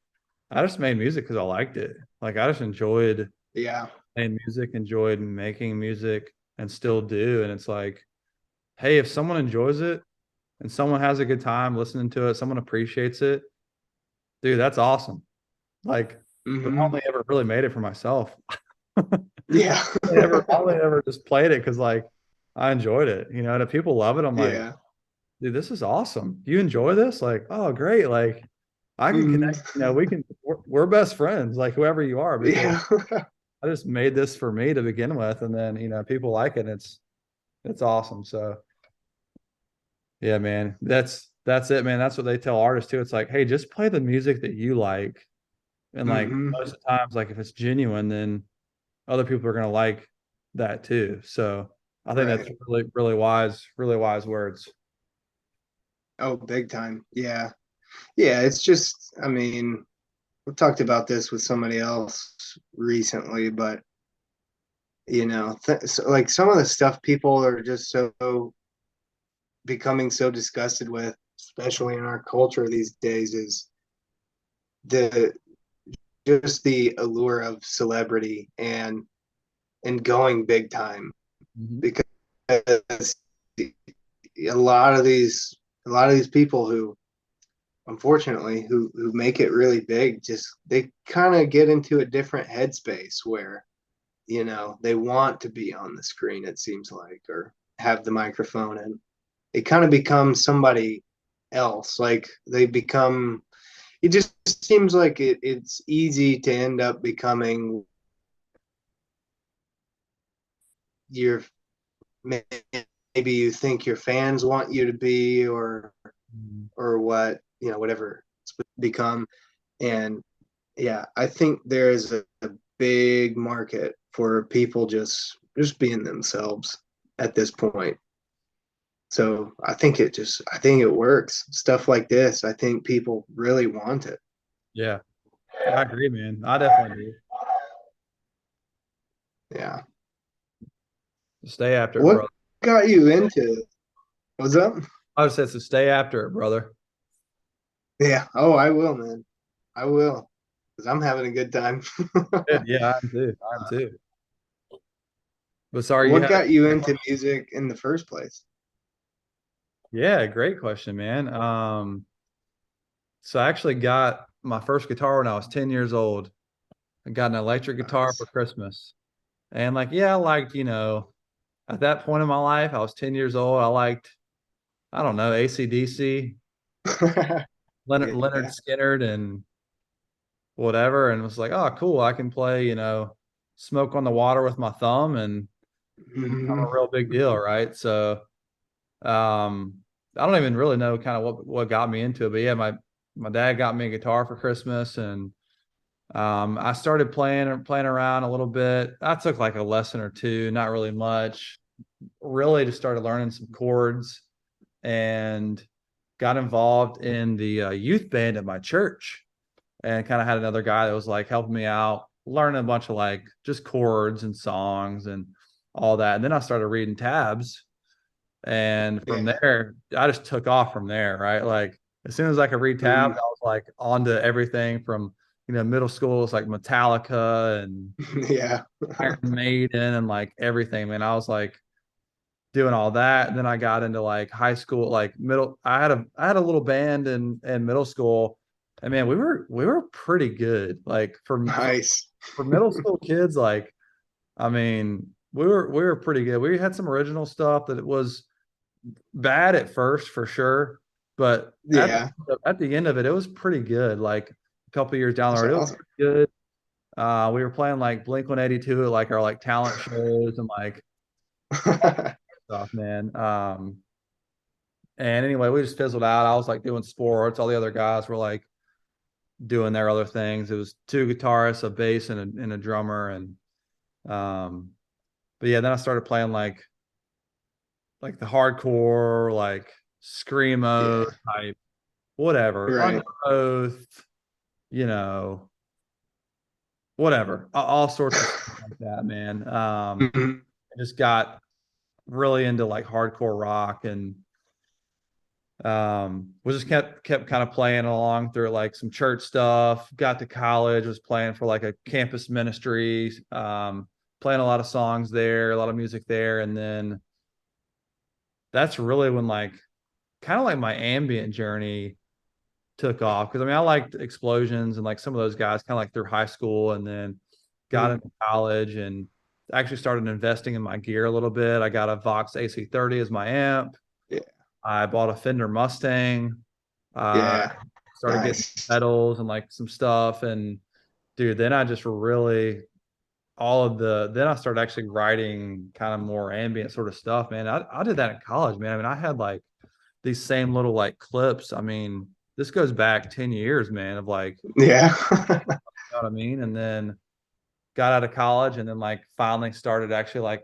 Speaker 2: I just made music because I liked it. Like I just enjoyed
Speaker 1: Yeah.
Speaker 2: playing music, enjoyed making music, and still do. And it's like, hey, if someone enjoys it and someone has a good time listening to it, someone appreciates it, dude, that's awesome. Like, but I
Speaker 1: Hmm.
Speaker 2: only ever really made it for myself.
Speaker 1: Yeah.
Speaker 2: I only ever just played it because like I enjoyed it, and if people love it, I'm like,
Speaker 1: Yeah.
Speaker 2: dude, this is awesome. You enjoy this? Like, oh, great. Like, I can
Speaker 1: Hmm.
Speaker 2: connect, we're best friends, like whoever you are, because
Speaker 1: Yeah.
Speaker 2: I just made this for me to begin with. And then, people like it. And it's awesome. So yeah, man, that's it, man. That's what they tell artists too. It's like, hey, just play the music that you like. And like
Speaker 1: Hmm.
Speaker 2: most of the times, like if it's genuine, then other people are gonna like that too. So I think that's
Speaker 1: Right.
Speaker 2: really wise words.
Speaker 1: Oh, big time. Yeah. Yeah, it's just, I mean, we talked about this with somebody else recently, but so, like some of the stuff people are just so becoming so disgusted with, especially in our culture these days, is the just the allure of celebrity and going big time
Speaker 2: Mhm.
Speaker 1: because a lot of these a lot of these people who unfortunately who make it really big just they kind of get into a different headspace where they want to be on the screen, it seems like, or have the microphone, and they kind of become somebody else. Like they become, it just seems like it's easy to end up becoming your, maybe you think your fans want you to be,
Speaker 2: Mhm.
Speaker 1: or what, whatever it's become. And yeah, I think there is a big market for people just being themselves at this point. So I think it works. Stuff like this, I think people really want it.
Speaker 2: Yeah, I agree, man. I definitely do.
Speaker 1: Yeah.
Speaker 2: Stay after it,
Speaker 1: What
Speaker 2: brother.
Speaker 1: got you into what's up?
Speaker 2: I would say so. Stay after it, brother.
Speaker 1: Yeah. Oh, I will, man. I will. Because I'm having a good time.
Speaker 2: Good. Yeah, I'm too. I'm too. But sorry, you
Speaker 1: What
Speaker 2: had
Speaker 1: got you into music in the first place?
Speaker 2: yeah, great question, man. So I actually got my first guitar when I was 10 years old. I got an electric guitar for
Speaker 1: Nice.
Speaker 2: Christmas. And like, yeah, I liked, at that point in my life, I was 10 years old. I liked, I don't know, AC/DC, Leonard
Speaker 1: Yeah.
Speaker 2: Skinner and whatever. And was like, oh, cool. I can play, Smoke on the Water with my thumb and become
Speaker 1: Mhm.
Speaker 2: a real big deal, right? So um I don't even really know kind of what got me into it, but yeah, my dad got me a guitar for Christmas and I started playing around a little bit. I took like a lesson or two, not really much. Really just started learning some chords and got involved in the youth band at my church and kind of had another guy that was like helping me out, learning a bunch of like just chords and songs and all that. And then I started reading tabs. And from
Speaker 1: Yeah.
Speaker 2: there, I just took off from there, right? Like as soon as I could read tabs,
Speaker 1: Mhm.
Speaker 2: I was like on to everything from, middle school, it's like Metallica and
Speaker 1: Yeah.
Speaker 2: Iron Maiden and like everything, man. I was like doing all that. And then I got into like high school, like I had a little band in middle school. And man, we were pretty good. Like
Speaker 1: Nice.
Speaker 2: for middle school kids, like I mean, we were pretty good. We had some original stuff that it was bad at first for sure, but
Speaker 1: Yeah.
Speaker 2: at the end of it, it was pretty good. Like a couple years down the
Speaker 1: That's
Speaker 2: road, it was
Speaker 1: awesome.
Speaker 2: pretty good. We were playing like Blink 182 at like our like talent shows and like stuff, man. And anyway, we just fizzled out. I was like doing sports. All the other guys were like doing their other things. It was two guitarists, a bass, and a drummer. And um, but yeah, then I started playing like the hardcore, like screamo
Speaker 1: Yeah.
Speaker 2: type, whatever, Under
Speaker 1: Right.
Speaker 2: Oath, you know, whatever, all sorts of stuff like that, man.
Speaker 1: Mhm.
Speaker 2: I just got really into like hardcore rock and we just kept kind of playing along through like some church stuff. Got to college, was playing for like a campus ministry, playing a lot of songs there, a lot of music there, and then that's really when like kind of like my ambient journey took off because I mean I liked Explosions and like some of those guys kind of like through high school and then got
Speaker 1: Mhm.
Speaker 2: into college and actually started investing in my gear a little bit. I got a Vox AC30 as my amp.
Speaker 1: Yeah.
Speaker 2: I bought a Fender Mustang. Uh,
Speaker 1: Yeah.
Speaker 2: started getting
Speaker 1: Nice.
Speaker 2: pedals and like some stuff and dude, then I just really then I started actually writing kind of more ambient sort of stuff, man. I did that in college, man. I mean, I had like these same little like clips. I mean, this goes back 10 years, man, of like,
Speaker 1: Yeah.
Speaker 2: you know what I mean? And then got out of college and then like finally started actually like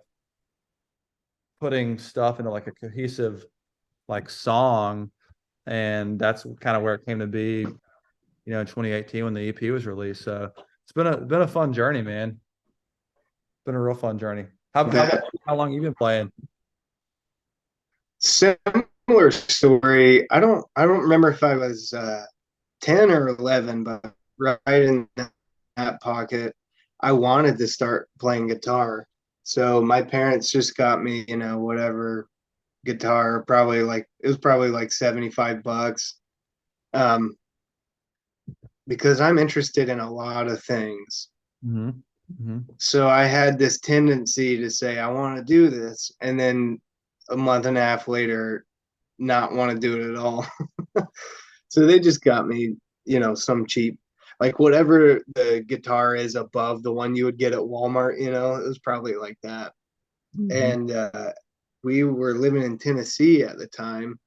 Speaker 2: putting stuff into like a cohesive like song, and that's kind of where it came to be, in 2018 when the EP was released. So it's been a fun journey, man. Been a real fun journey.
Speaker 1: That
Speaker 2: How long you been playing?
Speaker 1: similar story. I don't remember if I was 10 or 11, but right in that pocket, I wanted to start playing guitar. So my parents just got me, whatever guitar, probably like it was probably like $75. Um, because I'm interested in a lot of things.
Speaker 2: Mm-hmm. Mm-hmm.
Speaker 1: So I had this tendency to say, I want to do this. And then a month and a half later, not want to do it at all. So they just got me, some cheap, like whatever the guitar is above the one you would get at Walmart, it was probably like that.
Speaker 2: Mm-hmm.
Speaker 1: And we were living in Tennessee at the time.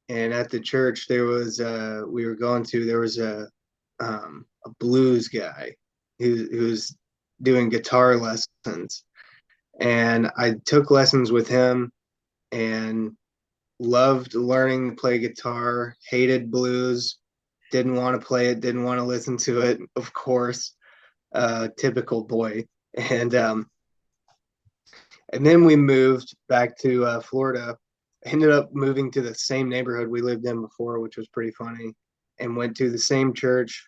Speaker 1: And at the church, we were going to, there was a blues guy who's doing guitar lessons. And I took lessons with him and loved learning to play guitar, hated blues, didn't want to play it, didn't want to listen to it, of course, typical boy. And then we moved back to Florida. Ended up moving to the same neighborhood we lived in before, which was pretty funny, and went to the same church.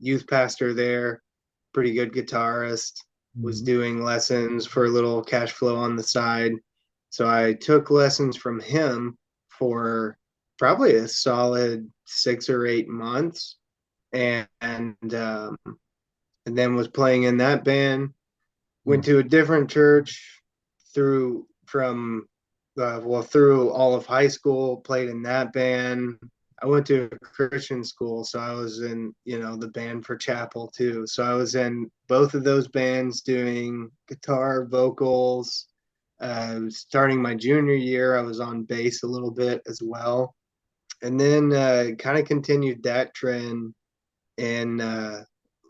Speaker 1: Youth pastor there, pretty good guitarist, was
Speaker 2: Mm-hmm.
Speaker 1: doing lessons for a little cash flow on the side. So I took lessons from him for probably a solid 6 or 8 months, and and then was playing in that band. Went to a different church through from through all of high school. Played in that band. I went to a Christian school, so I was in, the band for chapel too. So I was in both of those bands doing guitar, vocals. Starting my junior year, I was on bass a little bit as well, and then kind of continued that trend. And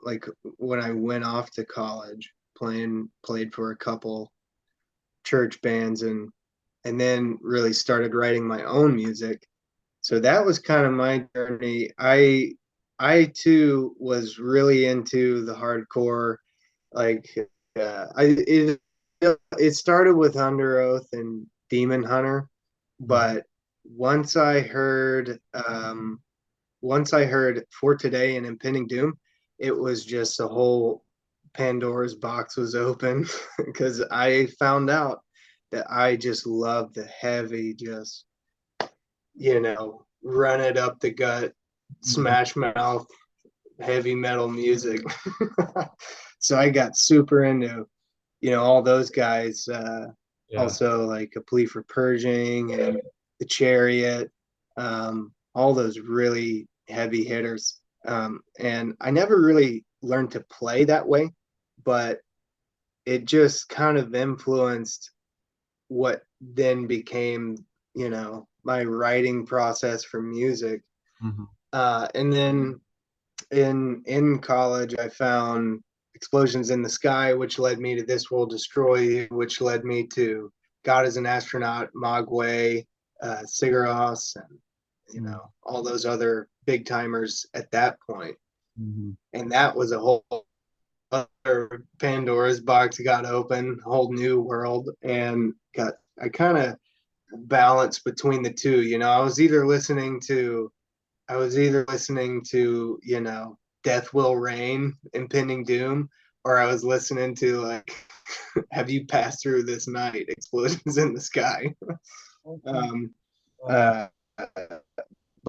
Speaker 1: like when I went off to college, played for a couple church bands, and then really started writing my own music. So that was kind of my journey. I too was really into the hardcore, like it started with Under Oath and Demon Hunter, but once I heard For Today and Impending Doom, it was just a whole Pandora's box was open because I found out that I just love the heavy, just, run it up the gut,
Speaker 2: Mm-hmm.
Speaker 1: smash mouth, heavy metal music. So I got super into, all those guys.
Speaker 2: Yeah.
Speaker 1: Also, like A Plea for Purging and The Chariot, all those really heavy hitters. And I never really learned to play that way, but it just kind of influenced what then became, my writing process for music.
Speaker 2: Mm-hmm.
Speaker 1: And then in college, I found Explosions in the Sky, which led me to This Will Destroy You, which led me to God is an Astronaut, Mogwai, Sigur Rós, and all those other big timers at that point.
Speaker 2: Mm-hmm.
Speaker 1: And that was a whole other Pandora's box got open, whole new world, and got I kind of balanced between the two. I was either listening to, Death Will Reign, Impending Doom, or I was listening to like Have You Passed Through This Night, Explosions in the Sky. Um,
Speaker 2: Wow.
Speaker 1: uh,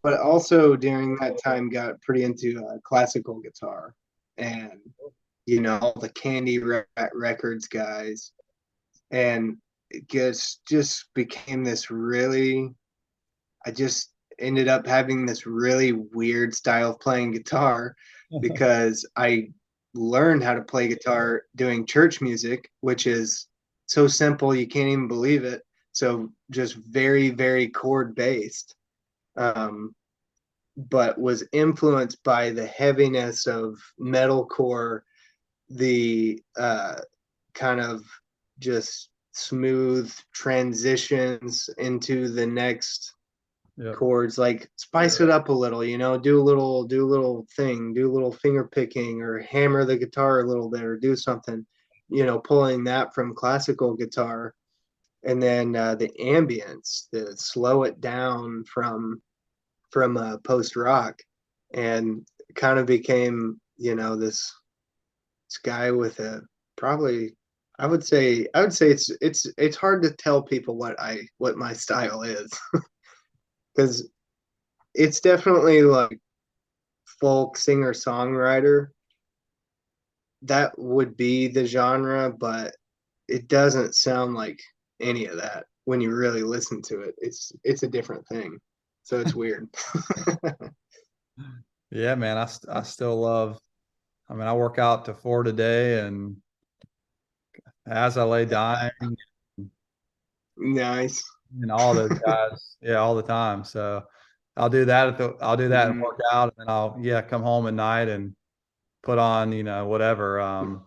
Speaker 1: but also during that time got pretty into classical guitar and, all the Candy Rat Records guys. And it just became this really, I just ended up having this really weird style of playing guitar because I learned how to play guitar doing church music, which is so simple you can't even believe it. So just very, very chord based, but was influenced by the heaviness of metalcore, the kind of just smooth transitions into the next
Speaker 2: Yep.
Speaker 1: chords, like spice it up a little, do a little thing, do a little finger picking or hammer the guitar a little bit or do something, pulling that from classical guitar. And then the ambience, the slow it down from post rock, and kind of became this guy with a probably I would say it's hard to tell people what my style is because it's definitely like folk singer songwriter. That would be the genre, but it doesn't sound like any of that when you really listen to it. It's a different thing. So it's weird.
Speaker 2: Yeah, man. I still love. I mean, I work out to 4 today, and as I lay dying,
Speaker 1: Nice.
Speaker 2: and all those guys, yeah, all the time. So I'll do that and
Speaker 1: Hmm.
Speaker 2: work out, and then I'll come home at night and put on whatever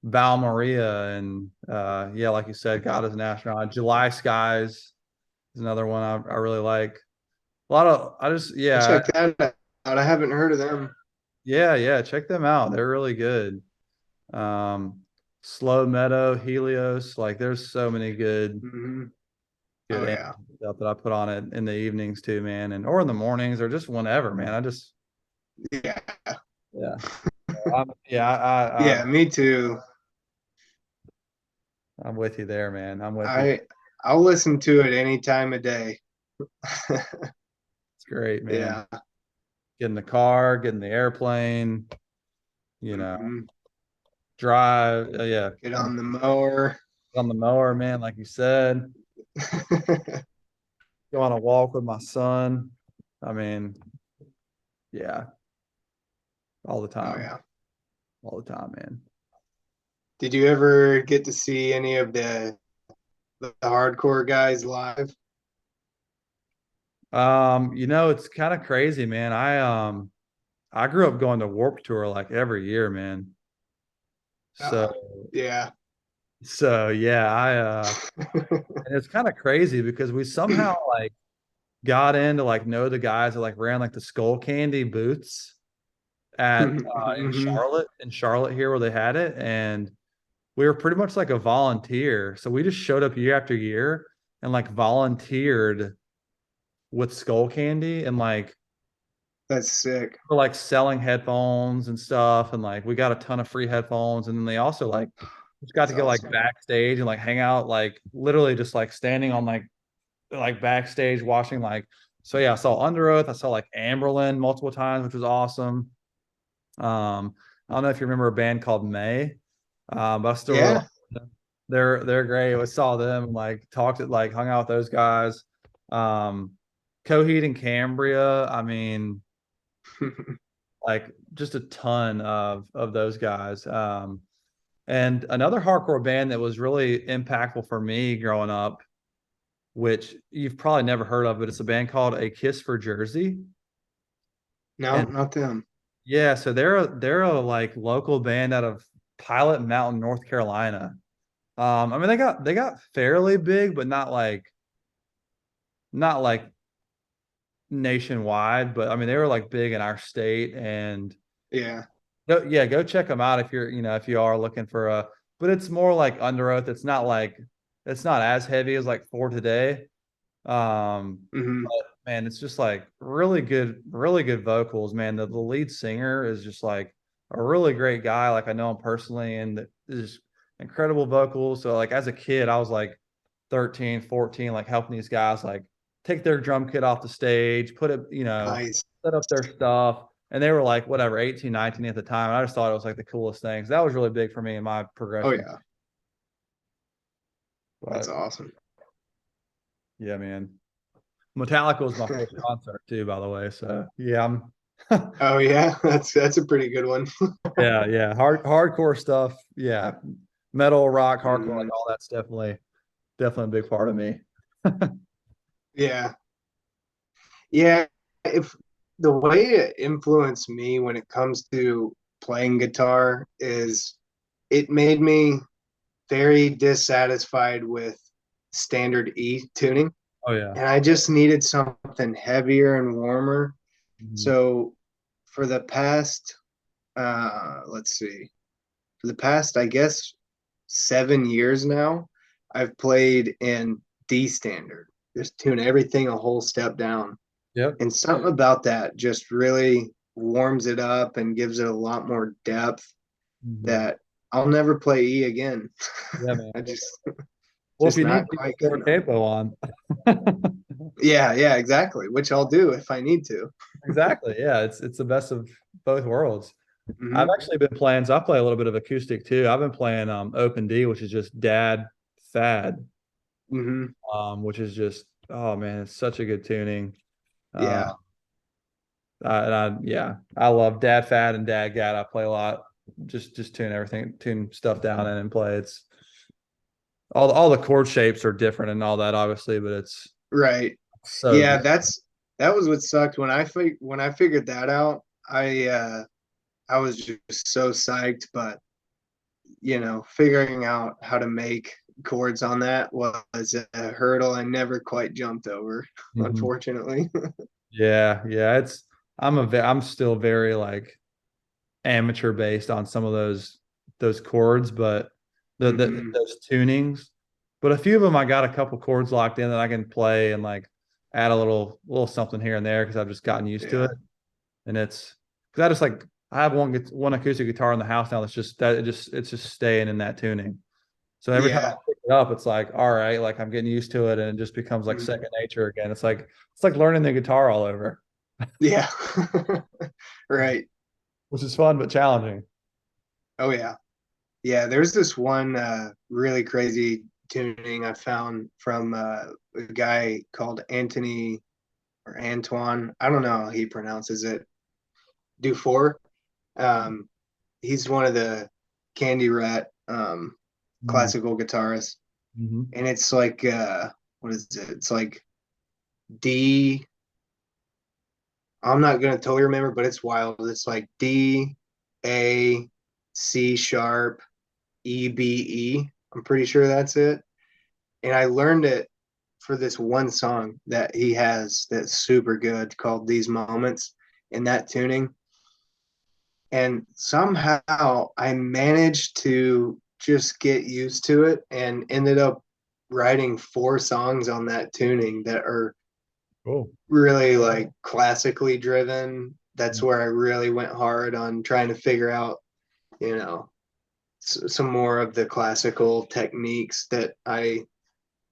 Speaker 2: Val Maria and like you said, God is an astronaut. July Skies is another one I really like. A lot of I just
Speaker 1: I'll check that out. I haven't heard of them.
Speaker 2: yeah, check them out. They're really good. Um, Slow Meadow, Helios, like there's so many
Speaker 1: Hmm.
Speaker 2: good
Speaker 1: Oh yeah.
Speaker 2: stuff that I put on it in the evenings too, man, and or in the mornings or just whenever, man.
Speaker 1: Yeah.
Speaker 2: Yeah, I'm
Speaker 1: Yeah, me too.
Speaker 2: I'm with you there, man. I'm with you.
Speaker 1: I I'll listen to it any time of day.
Speaker 2: It's great, man.
Speaker 1: Yeah.
Speaker 2: Get in the car, get in the airplane, you know,
Speaker 1: Hmm.
Speaker 2: drive. Yeah,
Speaker 1: Get on the mower.
Speaker 2: on the mower, man, like you said.
Speaker 1: Oh
Speaker 2: Go on a walk with my son. I mean, yeah, all the time,
Speaker 1: yeah.
Speaker 2: all the time, man.
Speaker 1: Did you ever get to see any of the hardcore guys live?
Speaker 2: It's kind of crazy, man. I grew up going to Warp Tour like every year, man. So
Speaker 1: Yeah.
Speaker 2: yeah, and it's kind of crazy because we somehow like got into like know the guys that like ran like the Skull Candy booths at
Speaker 1: Hmm.
Speaker 2: in Charlotte here where they had it, and we were pretty much like a volunteer. So we just showed up year after year and like volunteered with Skull Candy and like
Speaker 1: That's sick.
Speaker 2: for like selling headphones and stuff, and like we got a ton of free headphones, and then they also like just got
Speaker 1: That's
Speaker 2: to go like
Speaker 1: awesome.
Speaker 2: backstage and like hang out like literally just like standing on like backstage watching like so yeah, I saw Under Oath, I saw like Amberlin multiple times, which was awesome. I don't know if you remember a band called May, but I still really like
Speaker 1: Yeah.
Speaker 2: them. They're great. I saw them and like talked to like hung out with those guys. Um, Coheed and Cambria. I mean, like just a ton of those guys. And another hardcore band that was really impactful for me growing up, which you've probably never heard of, but it's a band called A Kiss for Jersey.
Speaker 1: No,
Speaker 2: And
Speaker 1: not them.
Speaker 2: yeah, so they're a like local band out of Pilot Mountain, North Carolina. I mean they got fairly big, but not like nationwide. But I mean they were like big in our state, and
Speaker 1: Yeah.
Speaker 2: go check them out if you're if you are looking for a. But it's more like Under Oath. It's not as heavy as like For Today.
Speaker 1: Hmm.
Speaker 2: But man, it's just like really good vocals, man. The lead singer is just like a really great guy. Like I know him personally and is incredible vocals. So like as a kid, I was like 13, 14, like helping these guys like take their drum kit off the stage, put it,
Speaker 1: Nice.
Speaker 2: set up their stuff. And they were like, whatever, 18, 19 at the time. And I just thought it was like the coolest things. That was really big for me in my
Speaker 1: Oh
Speaker 2: progression.
Speaker 1: yeah. That's
Speaker 2: But
Speaker 1: awesome.
Speaker 2: yeah, man. Metallica was my first concert too, by the way. So yeah, I'm
Speaker 1: Oh yeah, that's a pretty good one.
Speaker 2: yeah. Hardcore stuff. Yeah. Metal, rock, hardcore, like
Speaker 1: Hmm.
Speaker 2: all that's definitely a big part of me.
Speaker 1: Yeah. Yeah. If the way it influenced me when it comes to playing guitar is it made me very dissatisfied with standard E tuning,
Speaker 2: Oh yeah.
Speaker 1: and I just needed something heavier and warmer.
Speaker 2: Mhm.
Speaker 1: So for the past, let's see, for the past, I guess, 7 years now, I've played in D standard. Just tune everything a whole step down.
Speaker 2: Yep.
Speaker 1: And something about that just really warms it up and gives it a lot more depth
Speaker 2: Mhm.
Speaker 1: that I'll never play E again.
Speaker 2: Yeah, man.
Speaker 1: I just
Speaker 2: Well, if
Speaker 1: just
Speaker 2: you need
Speaker 1: not
Speaker 2: to,
Speaker 1: quite
Speaker 2: just throw
Speaker 1: good
Speaker 2: a
Speaker 1: enough.
Speaker 2: capo on.
Speaker 1: Yeah, yeah, exactly. Which I'll do if I need to.
Speaker 2: Exactly. Yeah, it's the best of both worlds. I've
Speaker 1: Hmm.
Speaker 2: actually been playing, so I play a little bit of acoustic too. I've been playing Open D, which is just dad fad,
Speaker 1: Hmm.
Speaker 2: which is just, oh man, it's such a good tuning. Uh,
Speaker 1: Yeah.
Speaker 2: yeah, I love dad fad and dad gad. I play a lot. Just tune everything, tune stuff down and play. It's all the chord shapes are different and all that, obviously, but it's
Speaker 1: Right.
Speaker 2: so
Speaker 1: Yeah,
Speaker 2: good.
Speaker 1: that was what sucked when when I figured that out. I was just so psyched, but figuring out how to make chords on that was a hurdle I never quite jumped over,
Speaker 2: Mhm.
Speaker 1: unfortunately.
Speaker 2: Yeah, yeah. I'm still very like amateur based on some of those chords, but
Speaker 1: Hmm.
Speaker 2: those tunings. But a few of them, I got a couple chords locked in that I can play and like add a little something here and there because I've just gotten used to it.
Speaker 1: Yeah.
Speaker 2: And it's because I just like I have one acoustic guitar in the house now that's just that it's just staying in that tuning. So every time I
Speaker 1: Yeah.
Speaker 2: pick it up, it's like, all right, like I'm getting used to it and it just becomes like
Speaker 1: Hmm.
Speaker 2: second nature again. It's like learning the guitar all over,
Speaker 1: Yeah. Right.
Speaker 2: which is fun but challenging.
Speaker 1: Oh yeah. Yeah, there's this one really crazy tuning I found from a guy called Anthony or Antoine. I don't know how he pronounces it. Dufour. Um, he's one of the Candy Rat classical guitarists,
Speaker 2: Mm-hmm.
Speaker 1: and it's like what is it? It's like D. I'm not gonna totally remember, but it's wild. It's like D, A, C sharp, E, B, E. I'm pretty sure that's it. And I learned it for this one song that he has that's super good called These Moments in that tuning. And somehow I managed to just get used to it and ended up writing 4 songs on that tuning that are
Speaker 2: Cool.
Speaker 1: really like classically driven. That's where I really went hard on trying to figure out, you know, some more of the classical techniques that I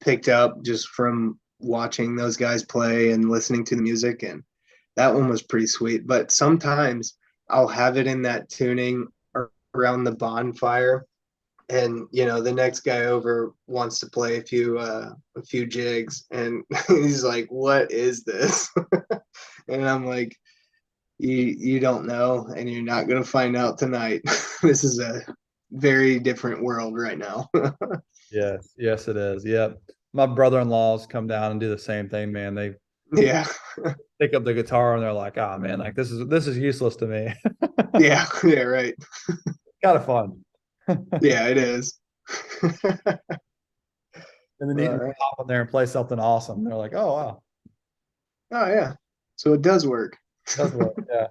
Speaker 1: picked up just from watching those guys play and listening to the music. And that one was pretty sweet. But sometimes I'll have it in that tuning around the bonfire, and the next guy over wants to play a few jigs, and he's like, "What is this?" And I'm like, "You don't know, and you're not gonna find out tonight. This is a very different world right now."
Speaker 2: Yes, yes, it is. Yep. My brother-in-laws come down and do the same thing, man. They
Speaker 1: Yeah,
Speaker 2: pick up the guitar and they're like, "Oh man, like this is useless to me."
Speaker 1: yeah, yeah, right.
Speaker 2: Kind of fun.
Speaker 1: Yeah, it is.
Speaker 2: And then you
Speaker 1: All
Speaker 2: can
Speaker 1: right.
Speaker 2: hop in there and play something awesome. They're like, "Oh wow,
Speaker 1: Oh yeah. So it does work.
Speaker 2: that's what." Yeah,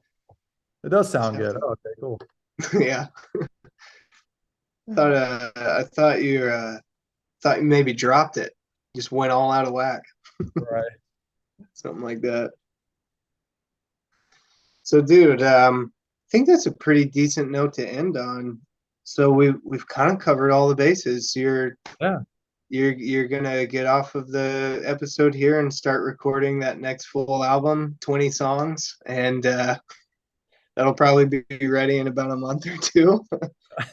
Speaker 2: it does
Speaker 1: Just
Speaker 2: sound
Speaker 1: have
Speaker 2: good.
Speaker 1: to.
Speaker 2: Oh, okay, cool.
Speaker 1: Yeah. I thought you maybe dropped it. Just went all out of whack.
Speaker 2: Right.
Speaker 1: Something like that. So dude, I think that's a pretty decent note to end on. So we've kind of covered all the bases.
Speaker 2: Yeah.
Speaker 1: You're gonna get off of the episode here and start recording that next full album, 20 songs, and that'll probably be ready in about a month or two.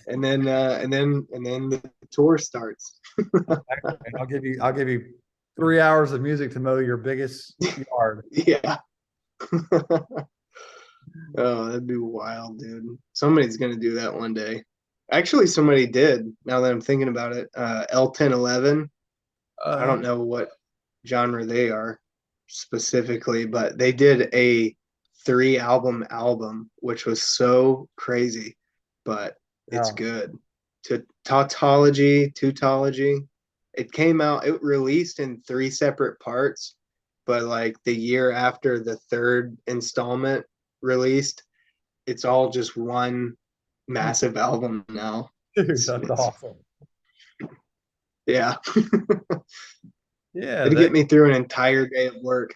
Speaker 1: And then the tour starts.
Speaker 2: Exactly. And I'll give you 3 hours of music to mow your biggest yard.
Speaker 1: Yeah. Oh, that'd be wild, dude. Somebody's gonna do that one day. Actually, somebody did. Now that I'm thinking about it, L1011. I
Speaker 2: Uh,
Speaker 1: don't know what genre they are specifically, but they did a 3 album, which was so crazy, but it's
Speaker 2: yeah.
Speaker 1: good. to tautology. It came out, it released in three separate parts, but like the year after the third installment released, it's all just one massive album now.
Speaker 2: Dude,
Speaker 1: It's,
Speaker 2: that's
Speaker 1: it's
Speaker 2: awesome.
Speaker 1: yeah.
Speaker 2: Yeah,
Speaker 1: It'd get me through an entire day of work.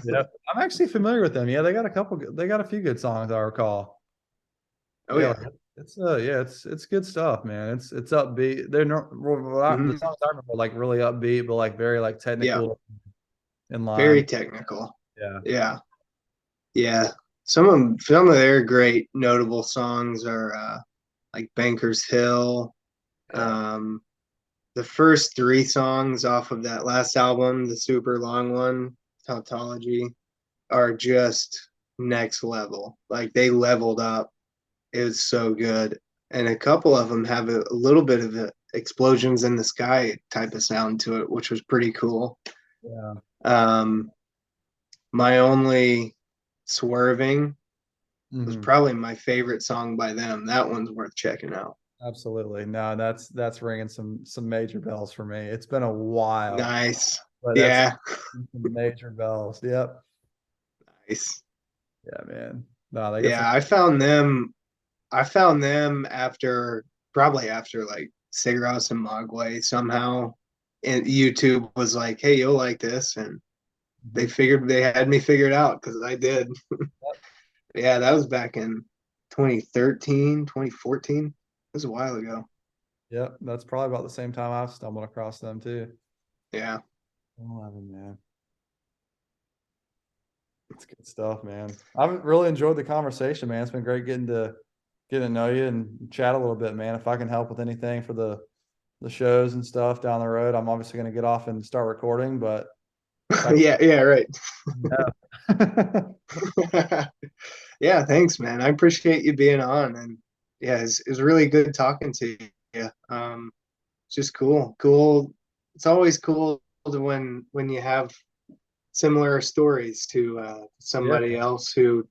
Speaker 2: yeah. I'm actually familiar with them. Yeah, they got they got a few good songs I recall.
Speaker 1: Oh
Speaker 2: Yeah,
Speaker 1: yeah.
Speaker 2: like, yeah, it's good stuff, man. It's upbeat. They're not the
Speaker 1: Mhm.
Speaker 2: songs I remember like really upbeat, but like very like
Speaker 1: Yeah.
Speaker 2: technical in line.
Speaker 1: Very technical.
Speaker 2: Yeah.
Speaker 1: Yeah. Yeah. Some of their great notable songs are like Banker's Hill.
Speaker 2: Yeah.
Speaker 1: Um, the first three songs off of that last album, the super long one, Tautology, are just next level. Like they leveled up. It was so good. And a couple of them have a little bit of a explosions in the sky type of sound to it, which was pretty cool.
Speaker 2: Yeah.
Speaker 1: Um, My Only Swerving was
Speaker 2: Mhm.
Speaker 1: probably my favorite song by them. That one's worth checking out.
Speaker 2: Absolutely. No, that's ringing some major bells for me. It's been a while,
Speaker 1: Nice.
Speaker 2: but that's
Speaker 1: Yeah.
Speaker 2: some major bells. Yep.
Speaker 1: Nice.
Speaker 2: Yeah, man. No, they got some.
Speaker 1: Yeah, I found them after probably after like Sigros and Mogwai somehow. And YouTube was like, "Hey, you'll like this," and
Speaker 2: Mhm.
Speaker 1: they had me figured out because I did. Yeah, that was back in 2013, 2014. It was a while ago.
Speaker 2: Yep, that's probably about the same time I've stumbled across them too.
Speaker 1: Yeah.
Speaker 2: 11, man. It's good stuff, man. I've really enjoyed the conversation, man. It's been great getting to know you and chat a little bit, man. If I can help with anything for the shows and stuff down the road, I'm obviously going to get off and start recording, but if I
Speaker 1: Yeah, yeah, right.
Speaker 2: can,
Speaker 1: Yeah, thanks, man. I appreciate you being on, and yeah, it's really good talking to you. It's just cool. It's always cool to when you have similar stories to
Speaker 2: yeah,
Speaker 1: somebody else who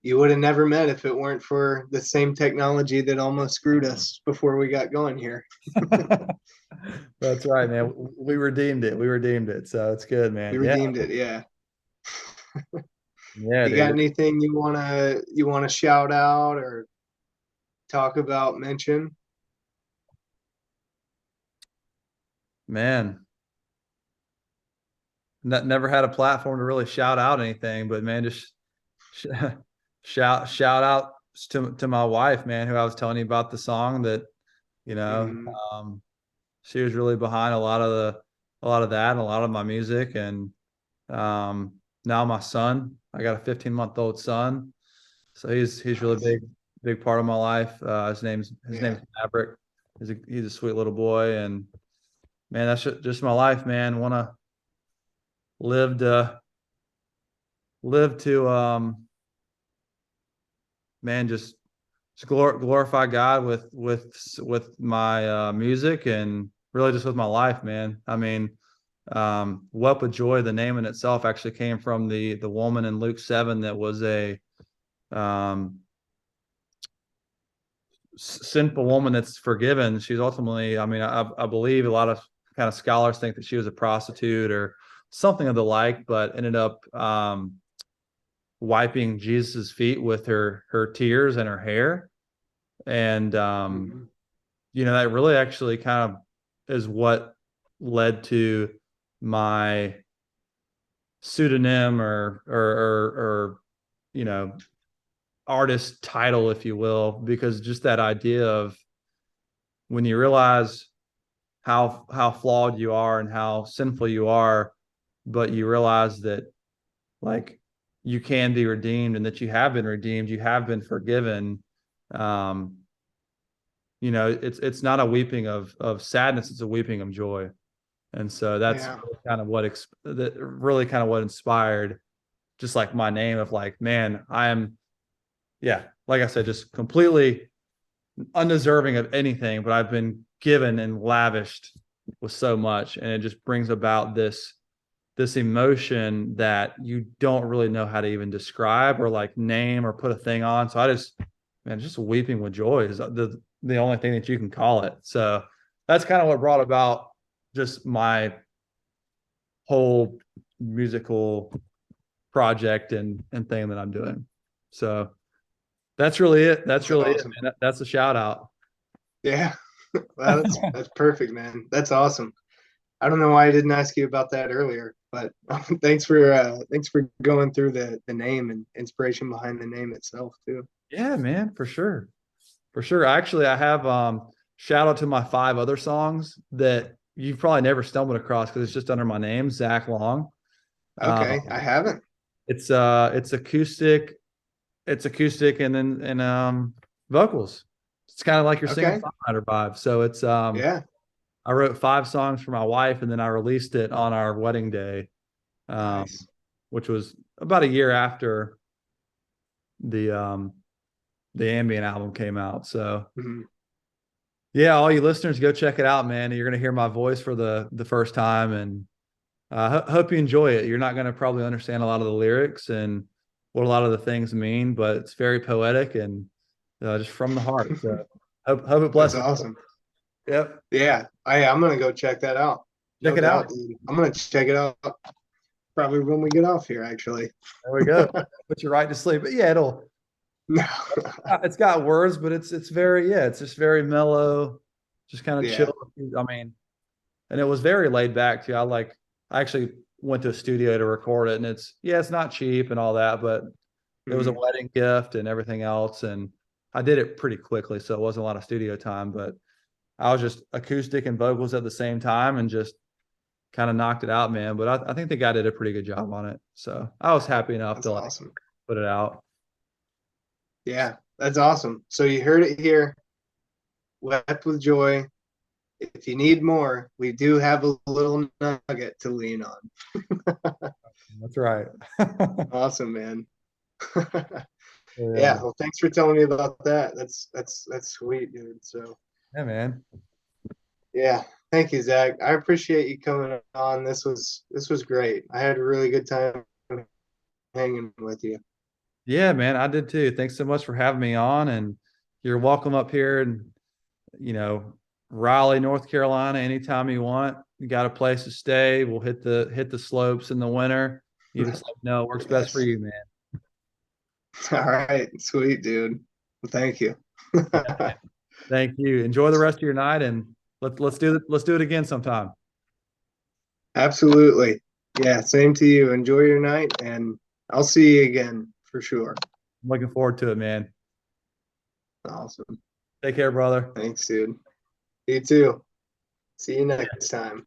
Speaker 1: you would have never met if it weren't for the same technology that almost screwed us before we got going here.
Speaker 2: that's right, man. We redeemed it. We redeemed it. So it's good,
Speaker 1: We
Speaker 2: man. Yeah,
Speaker 1: redeemed it, yeah.
Speaker 2: yeah,
Speaker 1: You got
Speaker 2: dude.
Speaker 1: anything you wanna shout out or talk about, mention?
Speaker 2: Man, never had a platform to really shout out anything, but man, just sh- shout out to my wife, man, who I was telling you about the song that, you know,
Speaker 1: Mhm.
Speaker 2: um, she was really behind a lot of that and a lot of my music. And now my son, I got a 15-month-old son. So he's really
Speaker 1: Nice.
Speaker 2: big part of my life. His
Speaker 1: Yeah.
Speaker 2: name's Maverick. He's a sweet little boy. And man, that's just my life, man. Want to live to live to man, just glorify God with my music and really just with my life, man. I mean, Wept with Joy, the name in itself actually came from the woman in Luke 7 that was a um, sinful woman that's forgiven. She's ultimately, I mean, I believe a lot of kind of scholars think that she was a prostitute or something of the like, but ended up wiping Jesus's feet with her tears and her hair. And
Speaker 1: Mhm.
Speaker 2: that really actually kind of is what led to my pseudonym or you know artist title, if you will, because just that idea of when you realize how flawed you are and how sinful you are, but you realize that like you can be redeemed and that you have been redeemed, you have been forgiven. Um, it's not a weeping of sadness; it's a weeping of joy. And so that's
Speaker 1: Yeah.
Speaker 2: kind of that really kind of what inspired just like my name of like, man, I am, yeah, like I said, just completely undeserving of anything, but I've been given and lavished with so much. And it just brings about this emotion that you don't really know how to even describe or like name or put a thing on. So I just, man, just weeping with joy is the only thing that you can call it. So that's kind of what brought about just my whole musical project and thing that I'm doing. So that's really it. That's
Speaker 1: That's
Speaker 2: really it,
Speaker 1: awesome.
Speaker 2: man. That's a shout out.
Speaker 1: Yeah. Well, that's perfect, man. That's awesome. I don't know why I didn't ask you about that earlier, but thanks for going through the name and inspiration behind the name itself too.
Speaker 2: Yeah, man, for sure. For sure. Actually, I have shout out to my 5 other songs that you've probably never stumbled across because it's just under my name, Zach Long.
Speaker 1: Okay, I
Speaker 2: Um,
Speaker 1: haven't.
Speaker 2: it's acoustic, and then and vocals. It's kind of like your singer
Speaker 1: Okay.
Speaker 2: songwriter vibe. So it's
Speaker 1: Yeah.
Speaker 2: I wrote 5 songs for my wife and then I released it on our wedding day, um,
Speaker 1: Nice.
Speaker 2: which was about a year after the the ambient album came out. So
Speaker 1: Mhm.
Speaker 2: yeah, all you listeners, go check it out, man. You're gonna hear my voice for the first time, and hope you enjoy it. You're not gonna probably understand a lot of the lyrics and what a lot of the things mean, but it's very poetic and just from the heart. So hope it
Speaker 1: That's
Speaker 2: blesses.
Speaker 1: awesome.
Speaker 2: Yep,
Speaker 1: Yeah. I'm gonna go check that out.
Speaker 2: check
Speaker 1: No
Speaker 2: it
Speaker 1: doubt,
Speaker 2: out.
Speaker 1: dude. I'm gonna check it out probably when we get off here, actually.
Speaker 2: There we go. Put you right to sleep. But yeah,
Speaker 1: No.
Speaker 2: it's got words, but it's very it's just very mellow, just kind of
Speaker 1: Yeah.
Speaker 2: chill. I mean, and it was very laid back too. I actually went to a studio to record it, and it's not cheap and all that, but it was a
Speaker 1: Mhm.
Speaker 2: wedding gift and everything else, and I did it pretty quickly, so it wasn't a lot of studio time, but I was just acoustic and vocals at the same time and just kind of knocked it out, man. But I think the guy did a pretty good job on it, so I was happy enough
Speaker 1: That's
Speaker 2: to like
Speaker 1: awesome.
Speaker 2: put it out.
Speaker 1: Yeah, that's awesome. So you heard it here. Wept with Joy. If you need more, we do have a little nugget to lean on.
Speaker 2: That's right.
Speaker 1: Awesome, man.
Speaker 2: Yeah,
Speaker 1: Yeah, well, thanks for telling me about that. That's sweet, dude. So
Speaker 2: yeah, man.
Speaker 1: yeah, thank you, Zach. I appreciate you coming on. This was great. I had a really good time hanging with you.
Speaker 2: Yeah, man, I did too. Thanks so much for having me on, and you're welcome up here and you know, Raleigh, North Carolina, anytime you want. You got a place to stay. We'll hit the slopes in the winter. You just let me know it works best for
Speaker 1: Yes.
Speaker 2: you, man.
Speaker 1: All right, sweet, dude. Well, thank you.
Speaker 2: Thank you. Enjoy the rest of your night, and let's do it again sometime.
Speaker 1: Absolutely. Yeah, same to you. Enjoy your night, and I'll see you again for sure.
Speaker 2: I'm looking forward to it, man.
Speaker 1: Awesome.
Speaker 2: Take care, brother.
Speaker 1: Thanks, dude. You too. See you next time.